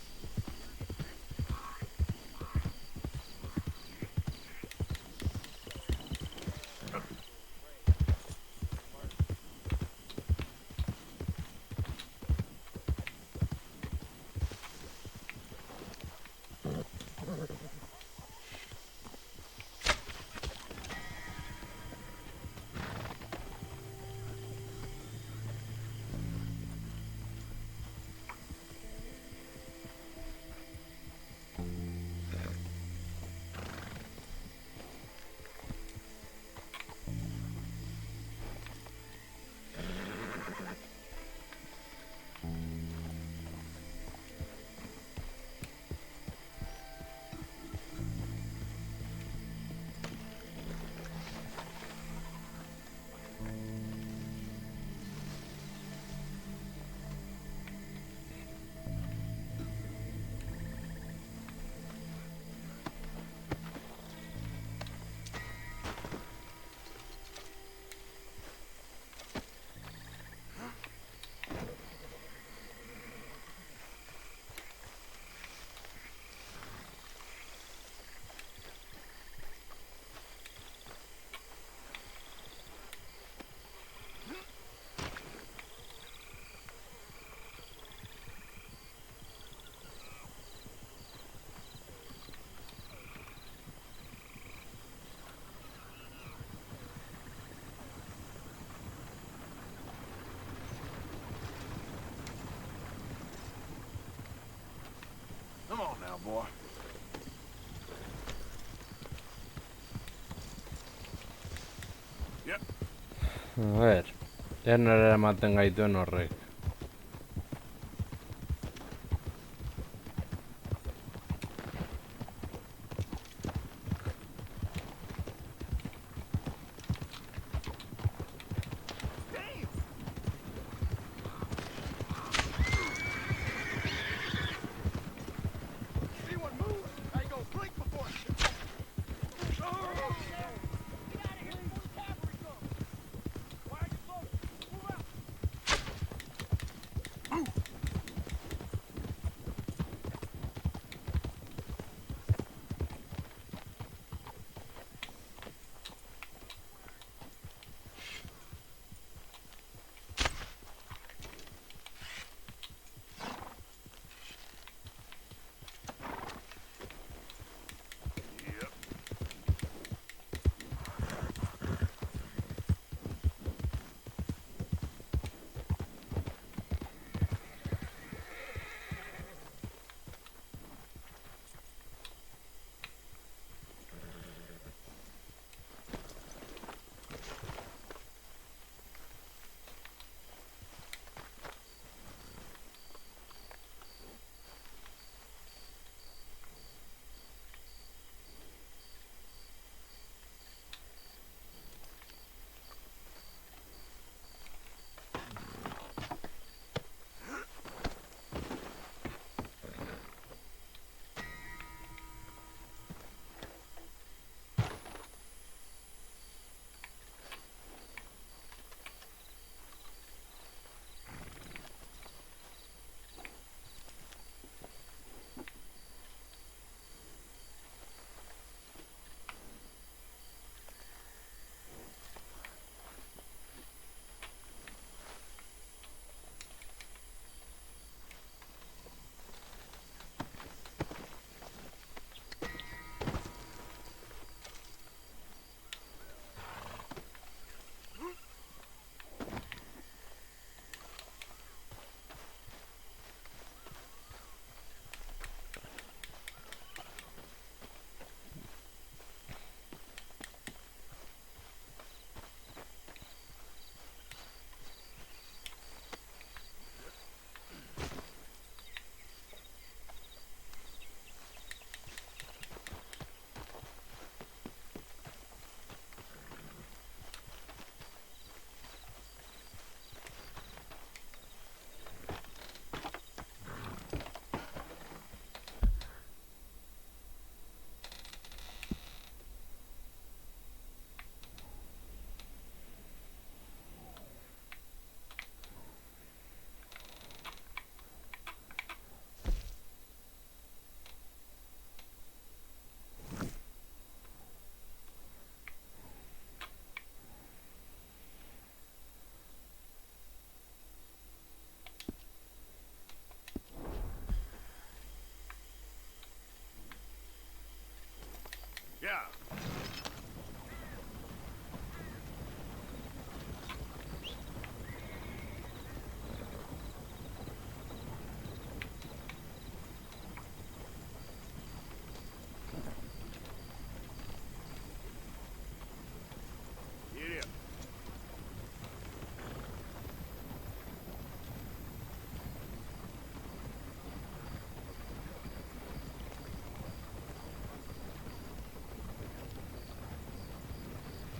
Come on now, boy. Yep. A ver. Ernera eramaten gaituen horrek. Anyone move? I ain't gonna blink before I shoot. Oh! Get out of here before the cavalry comes. Why are you close? Move out.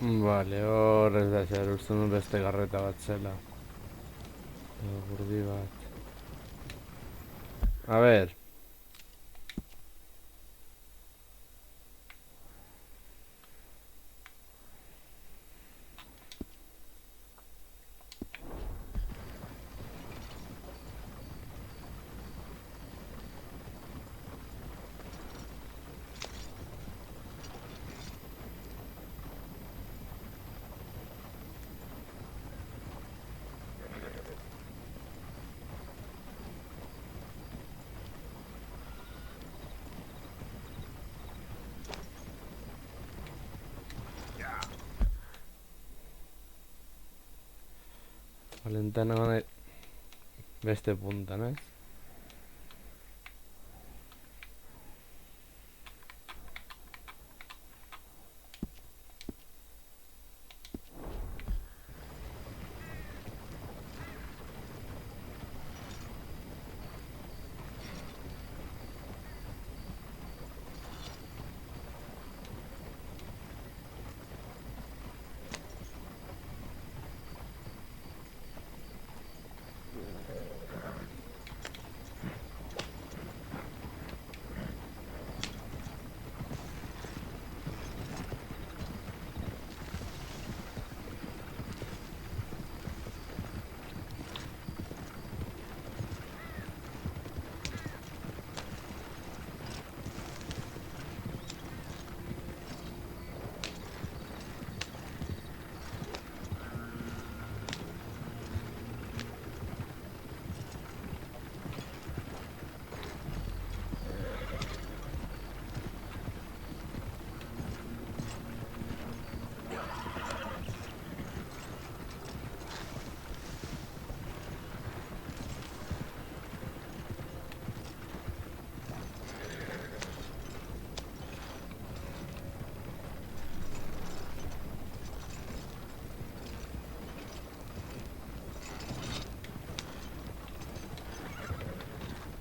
Vale, hor ez da zer, uste dut beste garreta bat zela. Edo gurdi bat. A ver. Valentana honek beste puntan, ez?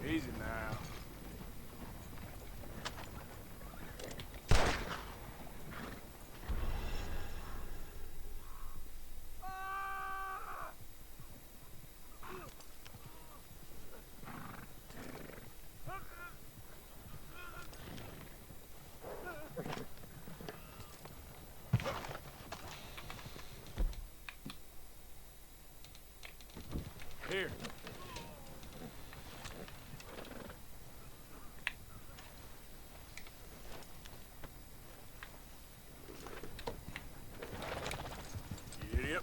Easy now. Here. Yep.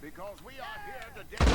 Because we are here today.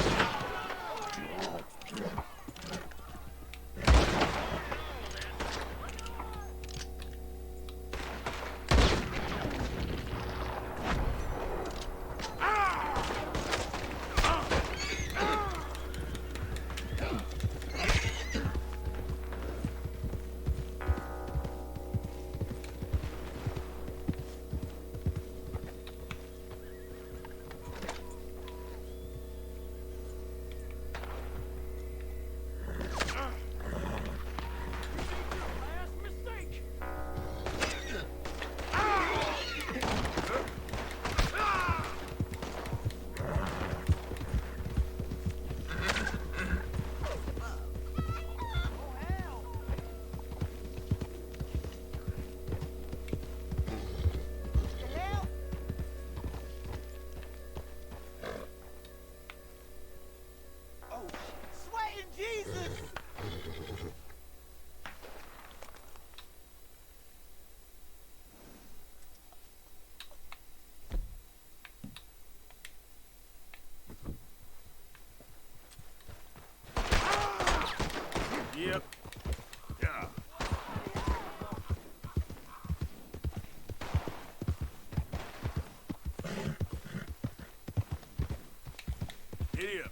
Giddy up.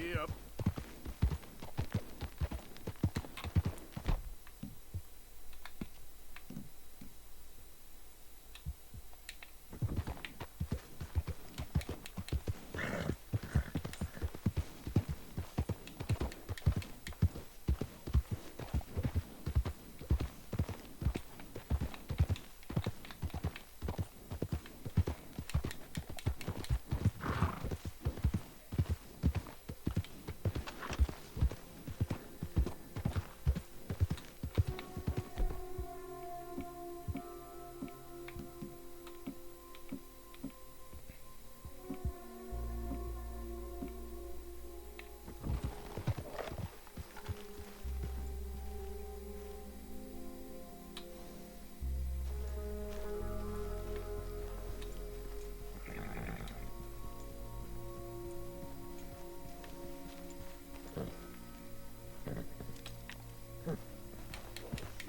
Yep.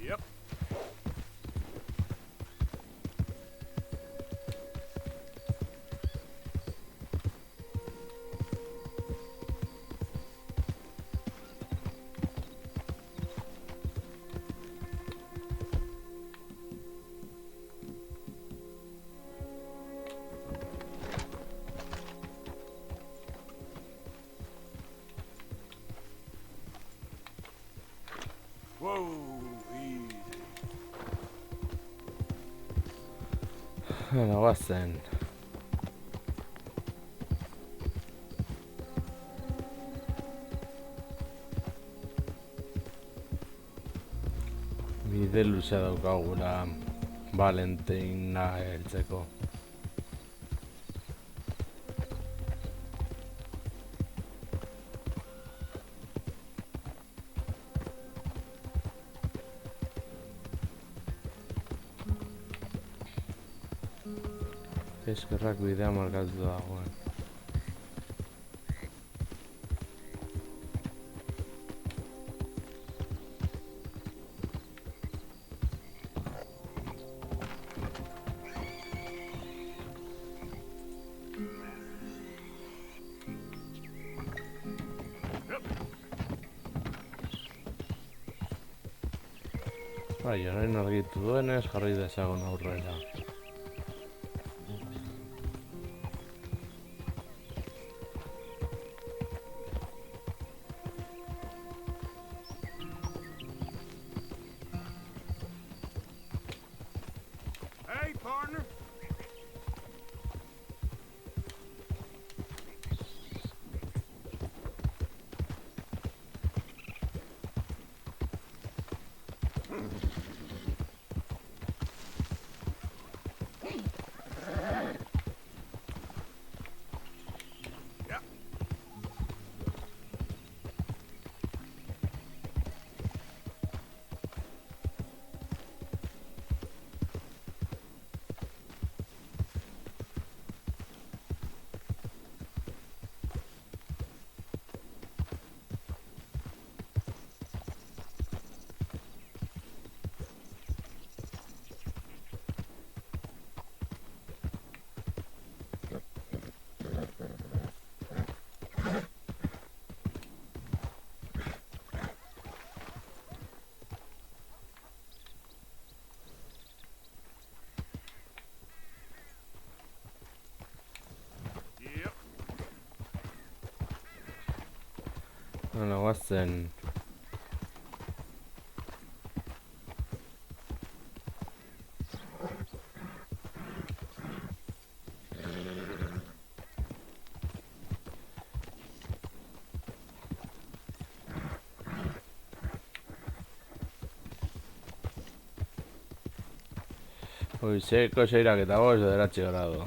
Yep. Whoa, easy. Bueno, guazen. Bide luzea daukagula Valentina heltzeko. Eskerrak bidea markatu dagoen. Bai, orain argitu duenez jarri dezagun aurrera. Hey, partner. Bueno, guazen. Goizeko 6:05 bederatzi gradu.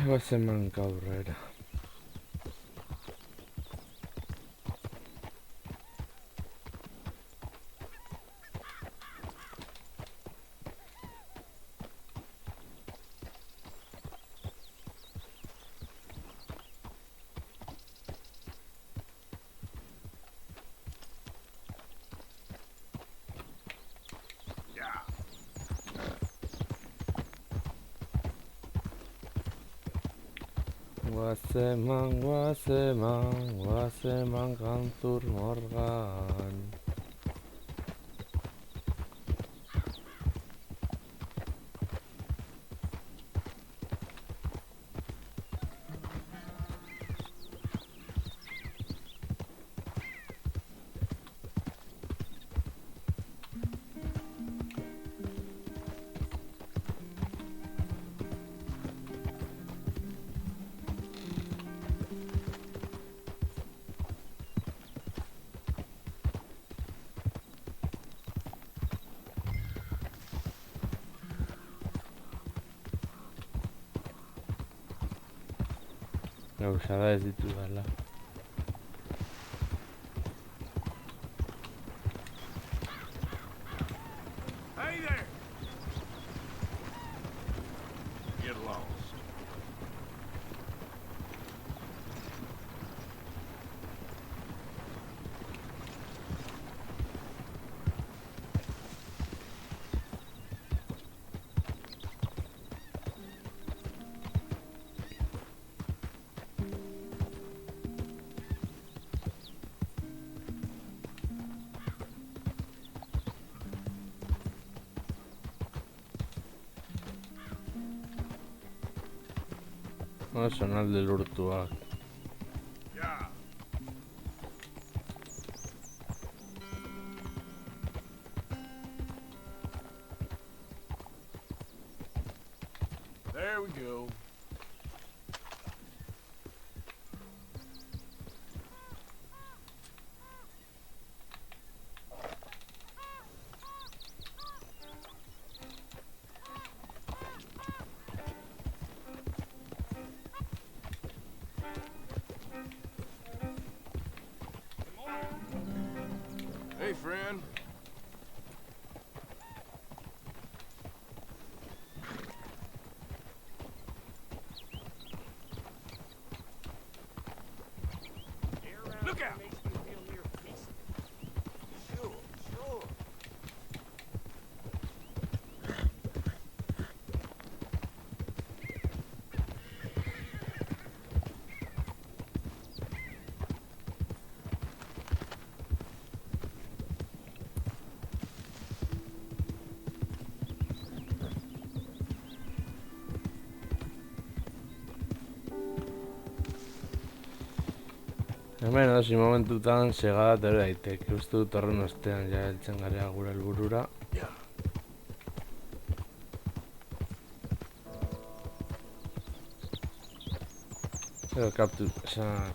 Goazen manka aurrera. Guazeman kantur morgan. Gauzada ez ditudala. Hey there! Get lost. Sonalde lurtuak. Yeah. There we go. Hey, friend. Look out! Sure, sure. Hemen edozein momentutan segada atera daiteke. Uste dut horren ostean ja heltzen garea gure helburura. Edo kaptu... esan...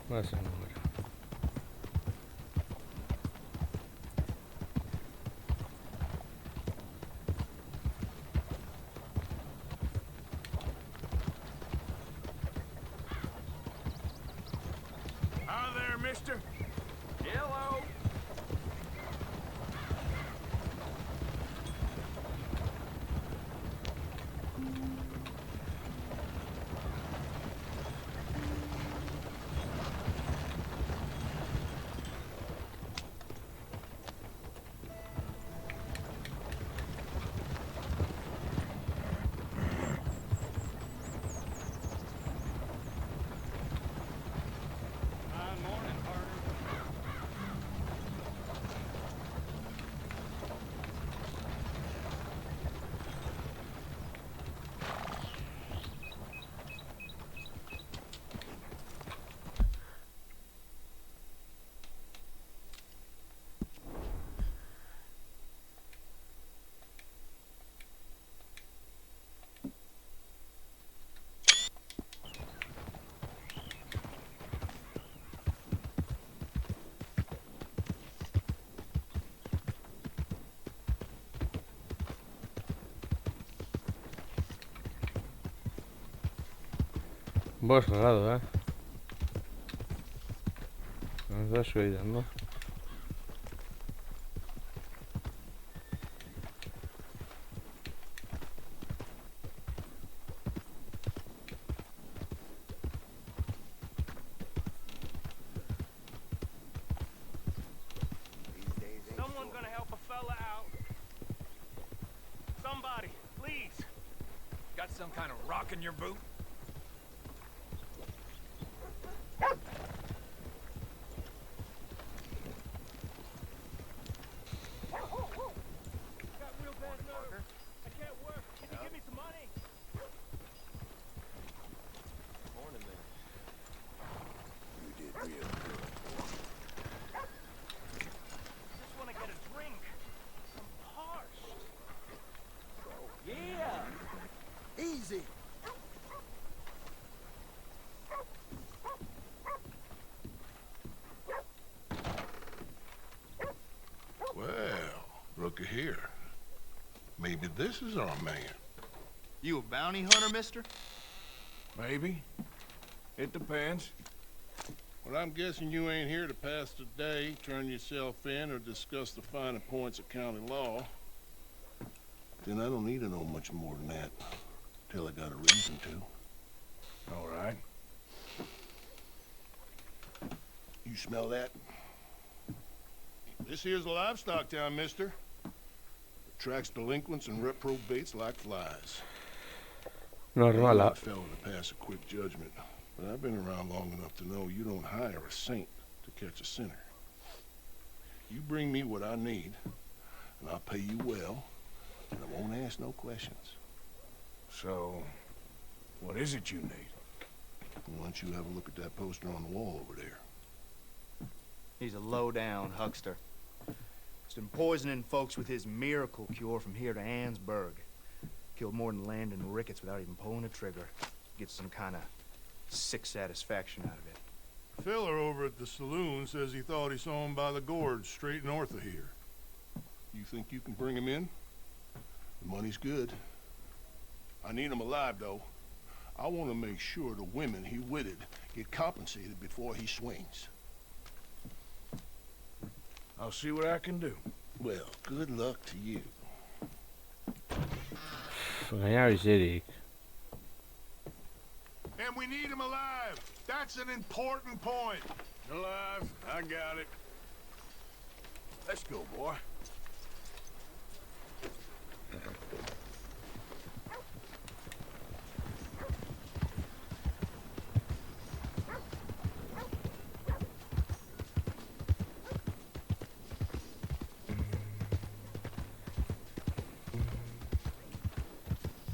Yep. Ese número. Hi there, mister. Hello. Vos cagado, Nos da suida, ¿no? Someone gonna help a fella out. Somebody, please. Got some kind of rock in your boot? Got real bad nerves. I can't work. Can you give me some money? Morning, man. You did real good. Just want to get a drink. I'm parched. Yeah. Easy. Well, looky here. Maybe this is our man. You a bounty hunter, mister? Maybe. It depends. Well, I'm guessing you ain't here to pass the day, turn yourself in, or discuss the finer points of county law. Then I don't need to know much more than that. Till I got a reason to. All right. You smell that? This here's a livestock town, mister. Attracts delinquents and reprobates like flies. Normal. I'm not a fellow to pass a quick judgment, but I've been around long enough to know you don't hire a saint to catch a sinner. You bring me what I need, and I'll pay you well, and I won't ask no questions. So, what is it you need? Why don't you have a look at that poster on the wall over there? He's a low-down huckster. He's been poisoning folks with his miracle cure from here to Annesburg. Killed more than Landon Ricketts without even pulling a trigger. Gets some kind of sick satisfaction out of it. The fella over at the saloon says he thought he saw him by the gorge straight north of here. You think you can bring him in? The money's good. I need him alive, though. I want to make sure the women he witted get compensated before he swings. I'll see what I can do. Well, good luck to you. Ganhar Eric. And we need him alive. That's an important point. Alive, I got it. Let's go, boy.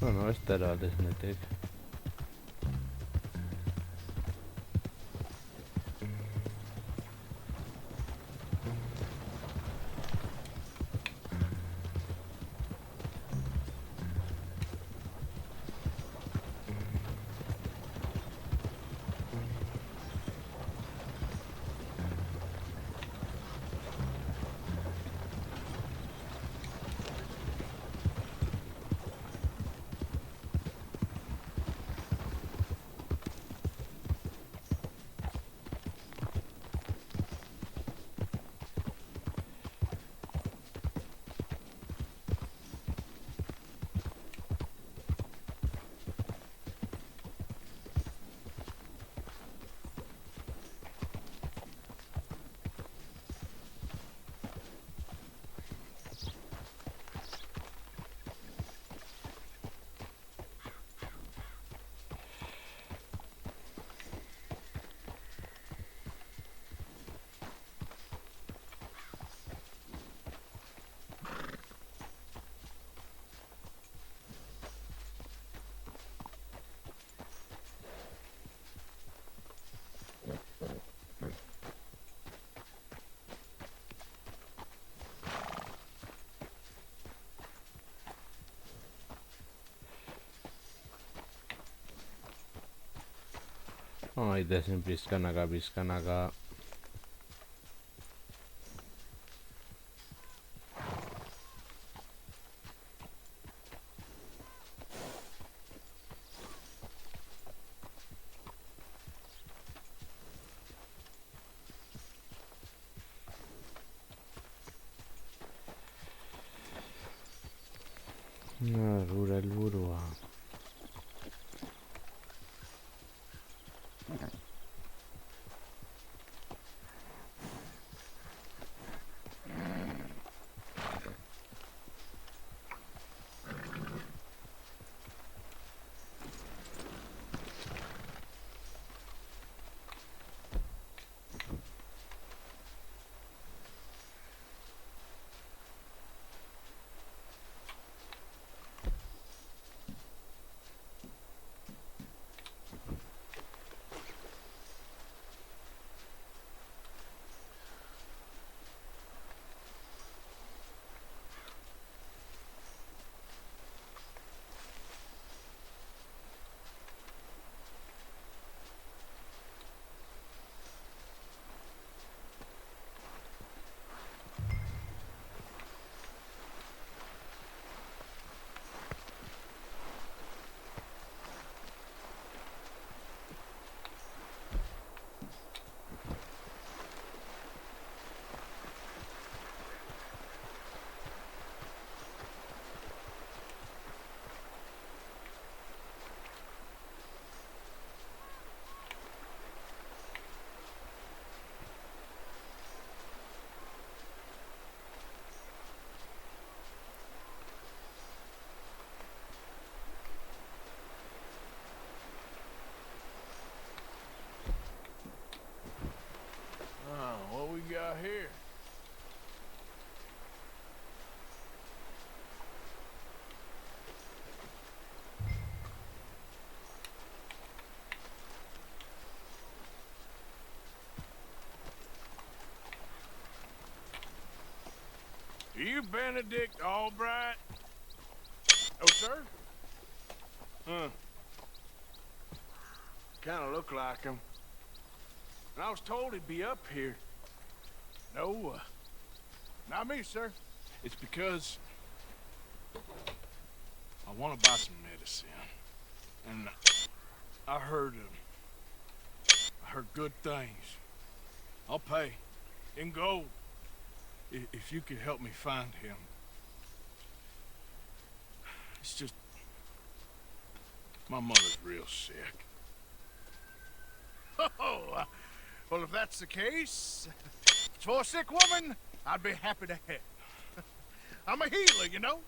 No, esta era la Snetec. Maitesin pizkanaka. Gure helburua. What we got here? Are you Benedict Albright? Oh, sir? Kinda look like him. And I was told he'd be up here. No, not me, sir. It's because I want to buy some medicine. And I heard good things. I'll pay in gold if you could help me find him. It's just my mother's real sick. Oh, well, if that's the case, for a sick woman, I'd be happy to help. I'm a healer, you know?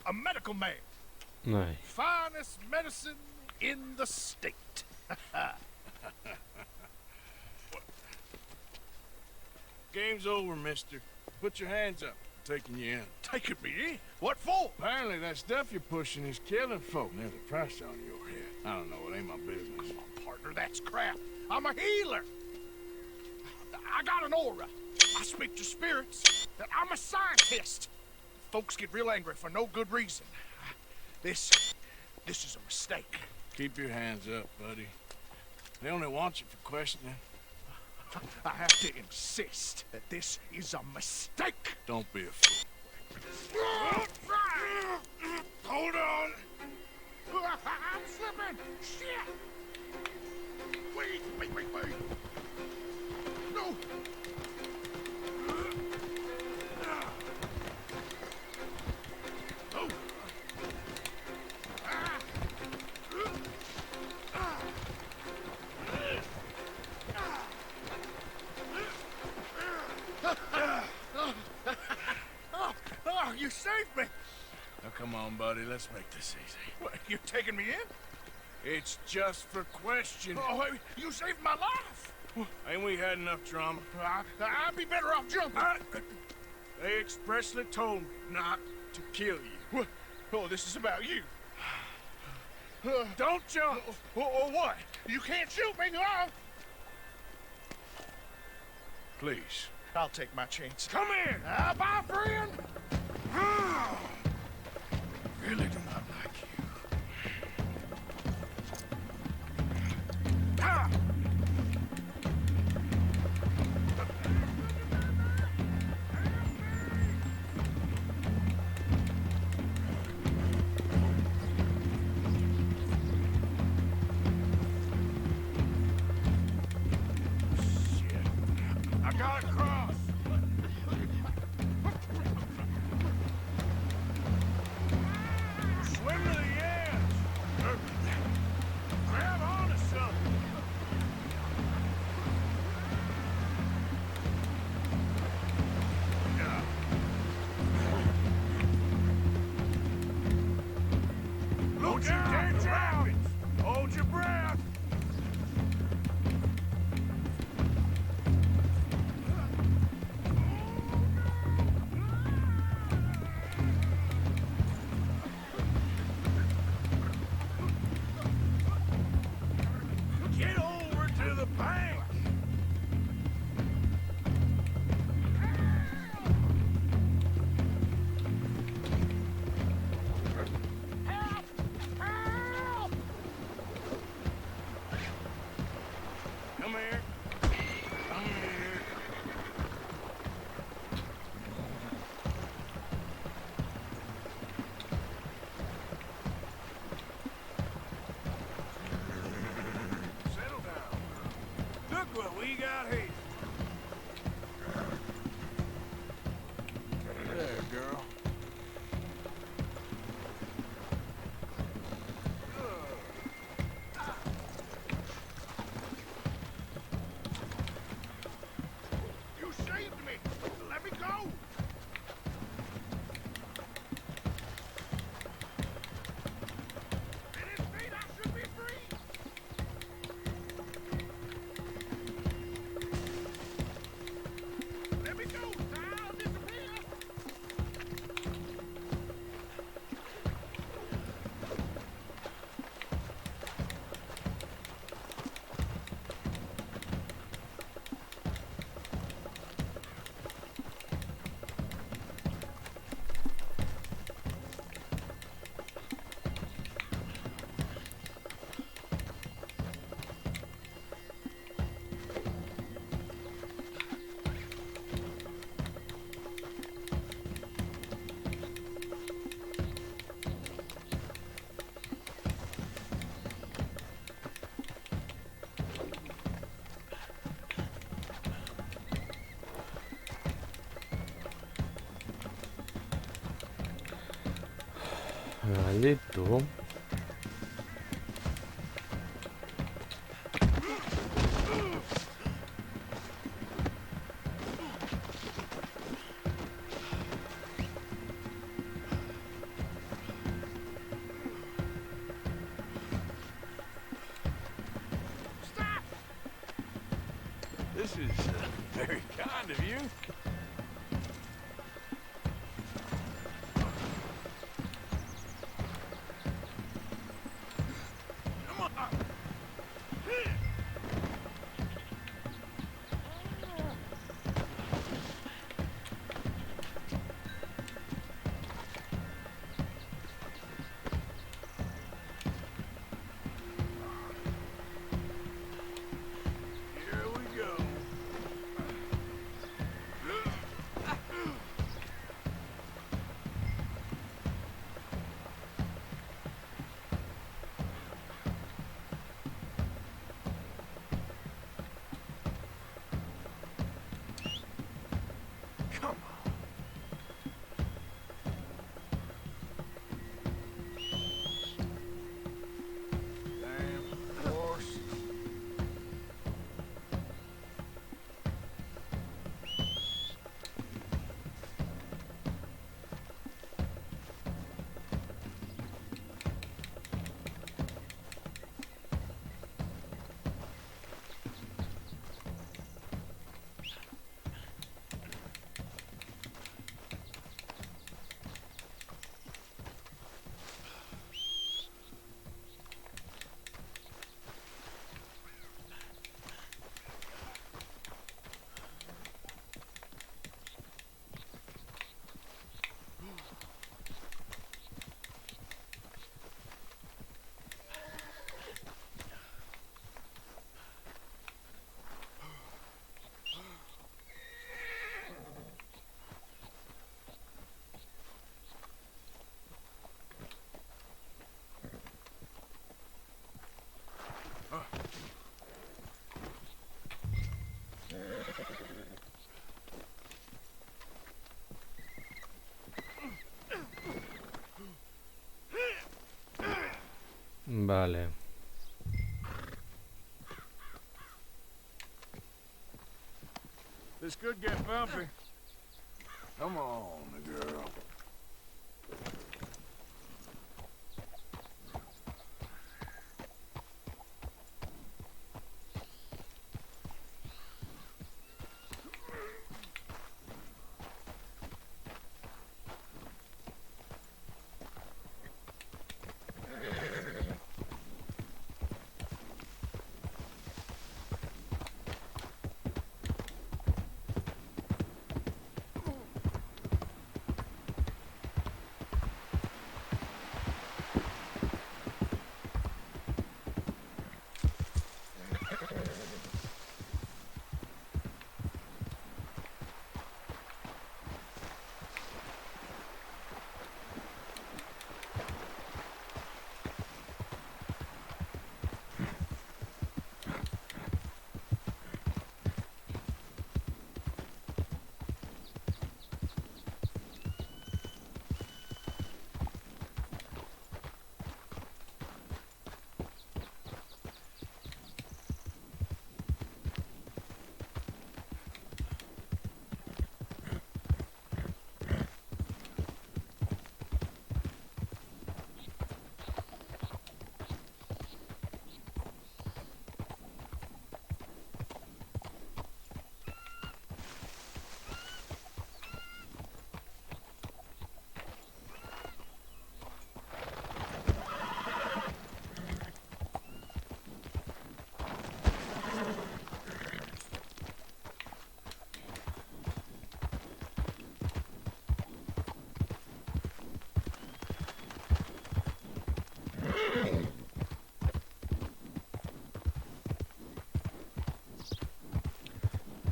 A medical man. Nice. Finest medicine in the state. Game's over, mister. Put your hands up. I'm taking you in. Taking me in? What for? Apparently that stuff you're pushing is killing folk. There's a price on your head. I don't know. It ain't my business. Oh, partner, that's crap. I'm a healer. I got an aura. I speak to spirits. I'm a scientist. Folks get real angry for no good reason. This is a mistake. Keep your hands up, buddy. They only want you for questioning. I have to insist that this is a mistake. Don't be a fool. Hold on. I'm slipping. Shit. Wait. No. Oh, you saved me. Now come on, buddy. Let's make this easy. What, you taking me in? It's just for questioning. Oh, you saved my life. Ain't we had enough drama? I'd be better off jumping. They expressly told me not to kill you. Oh, this is about you. Don't jump. Or what? You can't shoot me. Please. I'll take my chance. Come in. Bye, friend. Really do not like you. Galditu. This is very kind of you. Here we go. Come on. Damn horse. Vale. This could get bumpy. Come on, girl.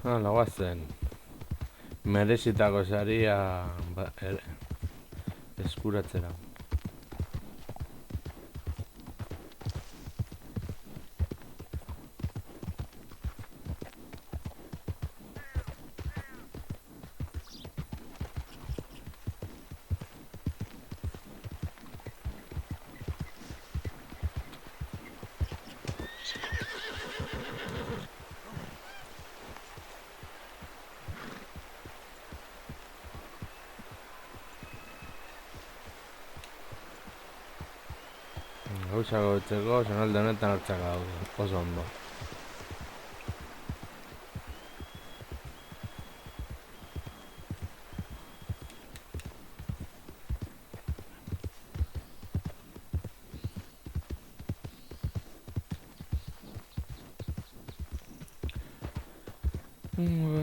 Hala, guazen. Merezitako saria eskuratzera. Gauzak gotzeko, zonalde honetan hartzak daude. Oso ondo.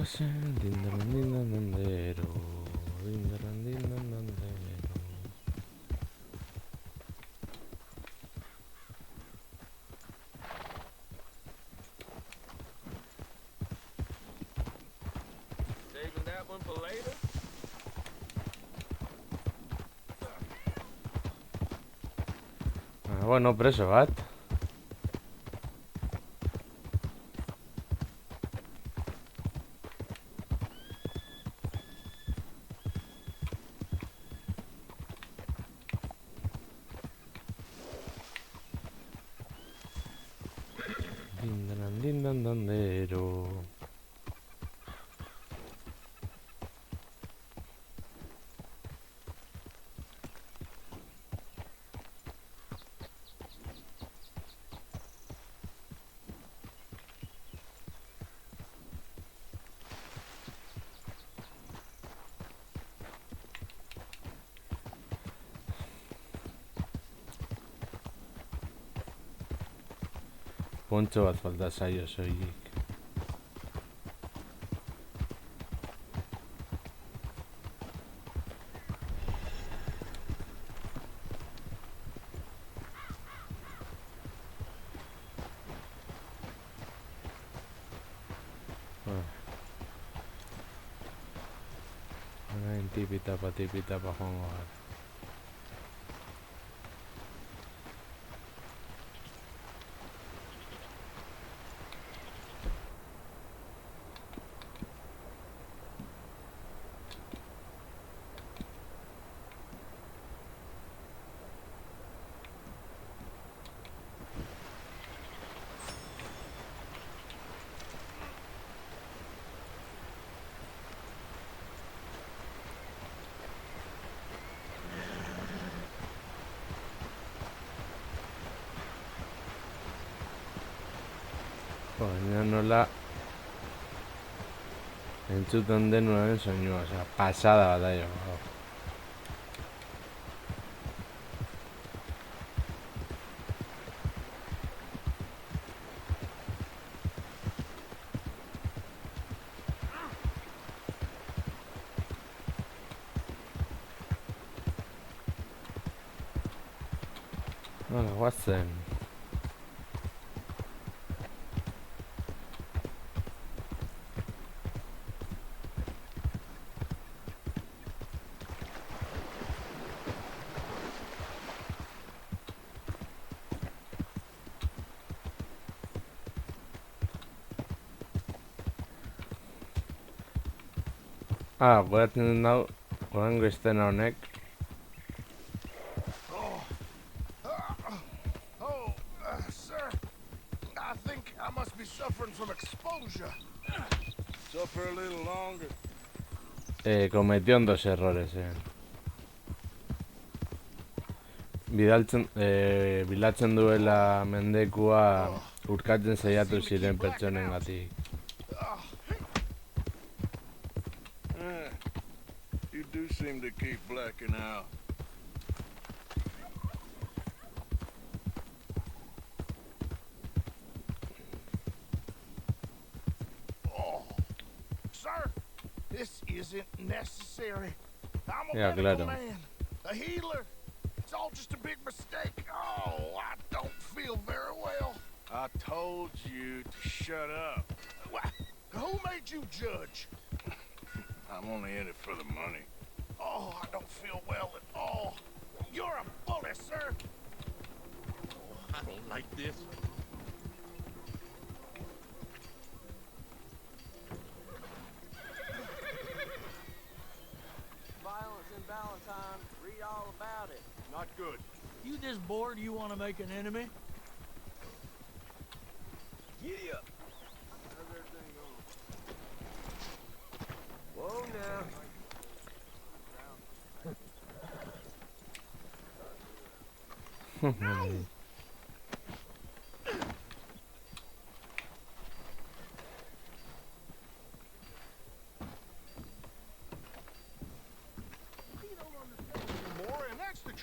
Saving that one for later? Bueno, preso bat. Dandero. Pontxo bat falta zaio soilik. Orain tipitapa joango gara. Baina nola entzuten denuen soinua, osea, pasada bat da jo. Hala, guazen. Goratzen dau, gorango estena honek. Sir, I think I must be suffering from exposure. Suffer a little longer. Cometió dos errores, Bilatzen duela mendekua urkatzen saiatu ziren pertsonengatik. You do seem to keep blacking out. Sir, this isn't necessary. I'm a Yeah, medical claro. man, a healer. It's all just a big mistake. Oh, I don't feel very well. I told you to shut up. Who made you judge? I'm only in it for the money. Oh, I don't feel well at all. You're a bully, sir. I don't like this. Violence in Valentine. Read all about it. Not good. You this bored you want to make an enemy? Giddy up. How's everything going? Whoa now.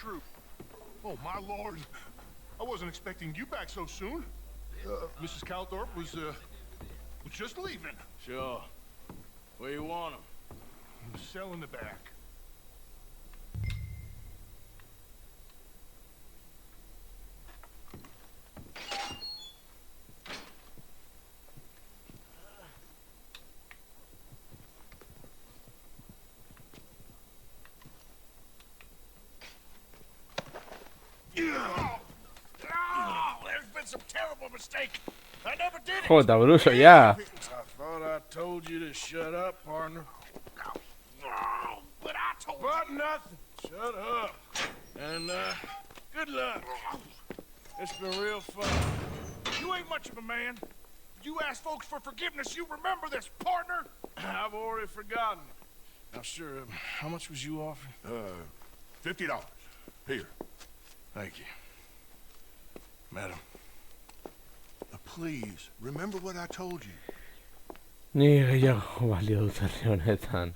true. Oh, my lord. I wasn't expecting you back so soon. Mrs. Calthorpe was just leaving. Sure. Where you want him? The cell in the back. There's been some terrible mistake. I never did it. Joder, Bruso, ya. I thought I told you to shut up, partner. But I told But nothing. Shut up. And, good luck. It's been real fun. you ain't much of a man. You ask folks for forgiveness, you remember this, partner? I've already forgotten. Now, sure, how much was you offering? $50. Here. Thank you. Madam. Please, remember what I told you. Ni gehiago balio dut herri honetan.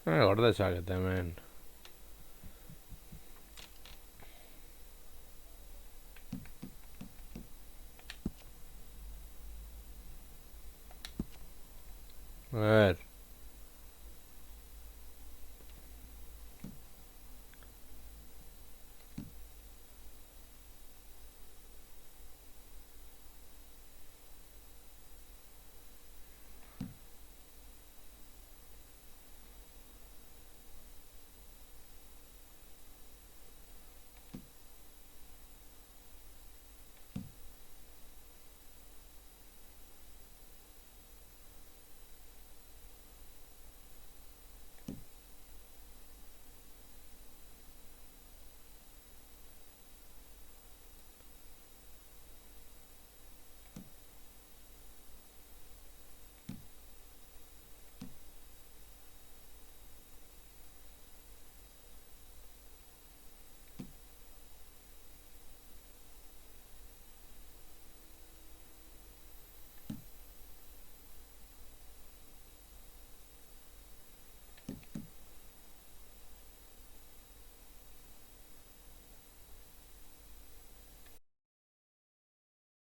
Gorde dezakete hemen. A ver.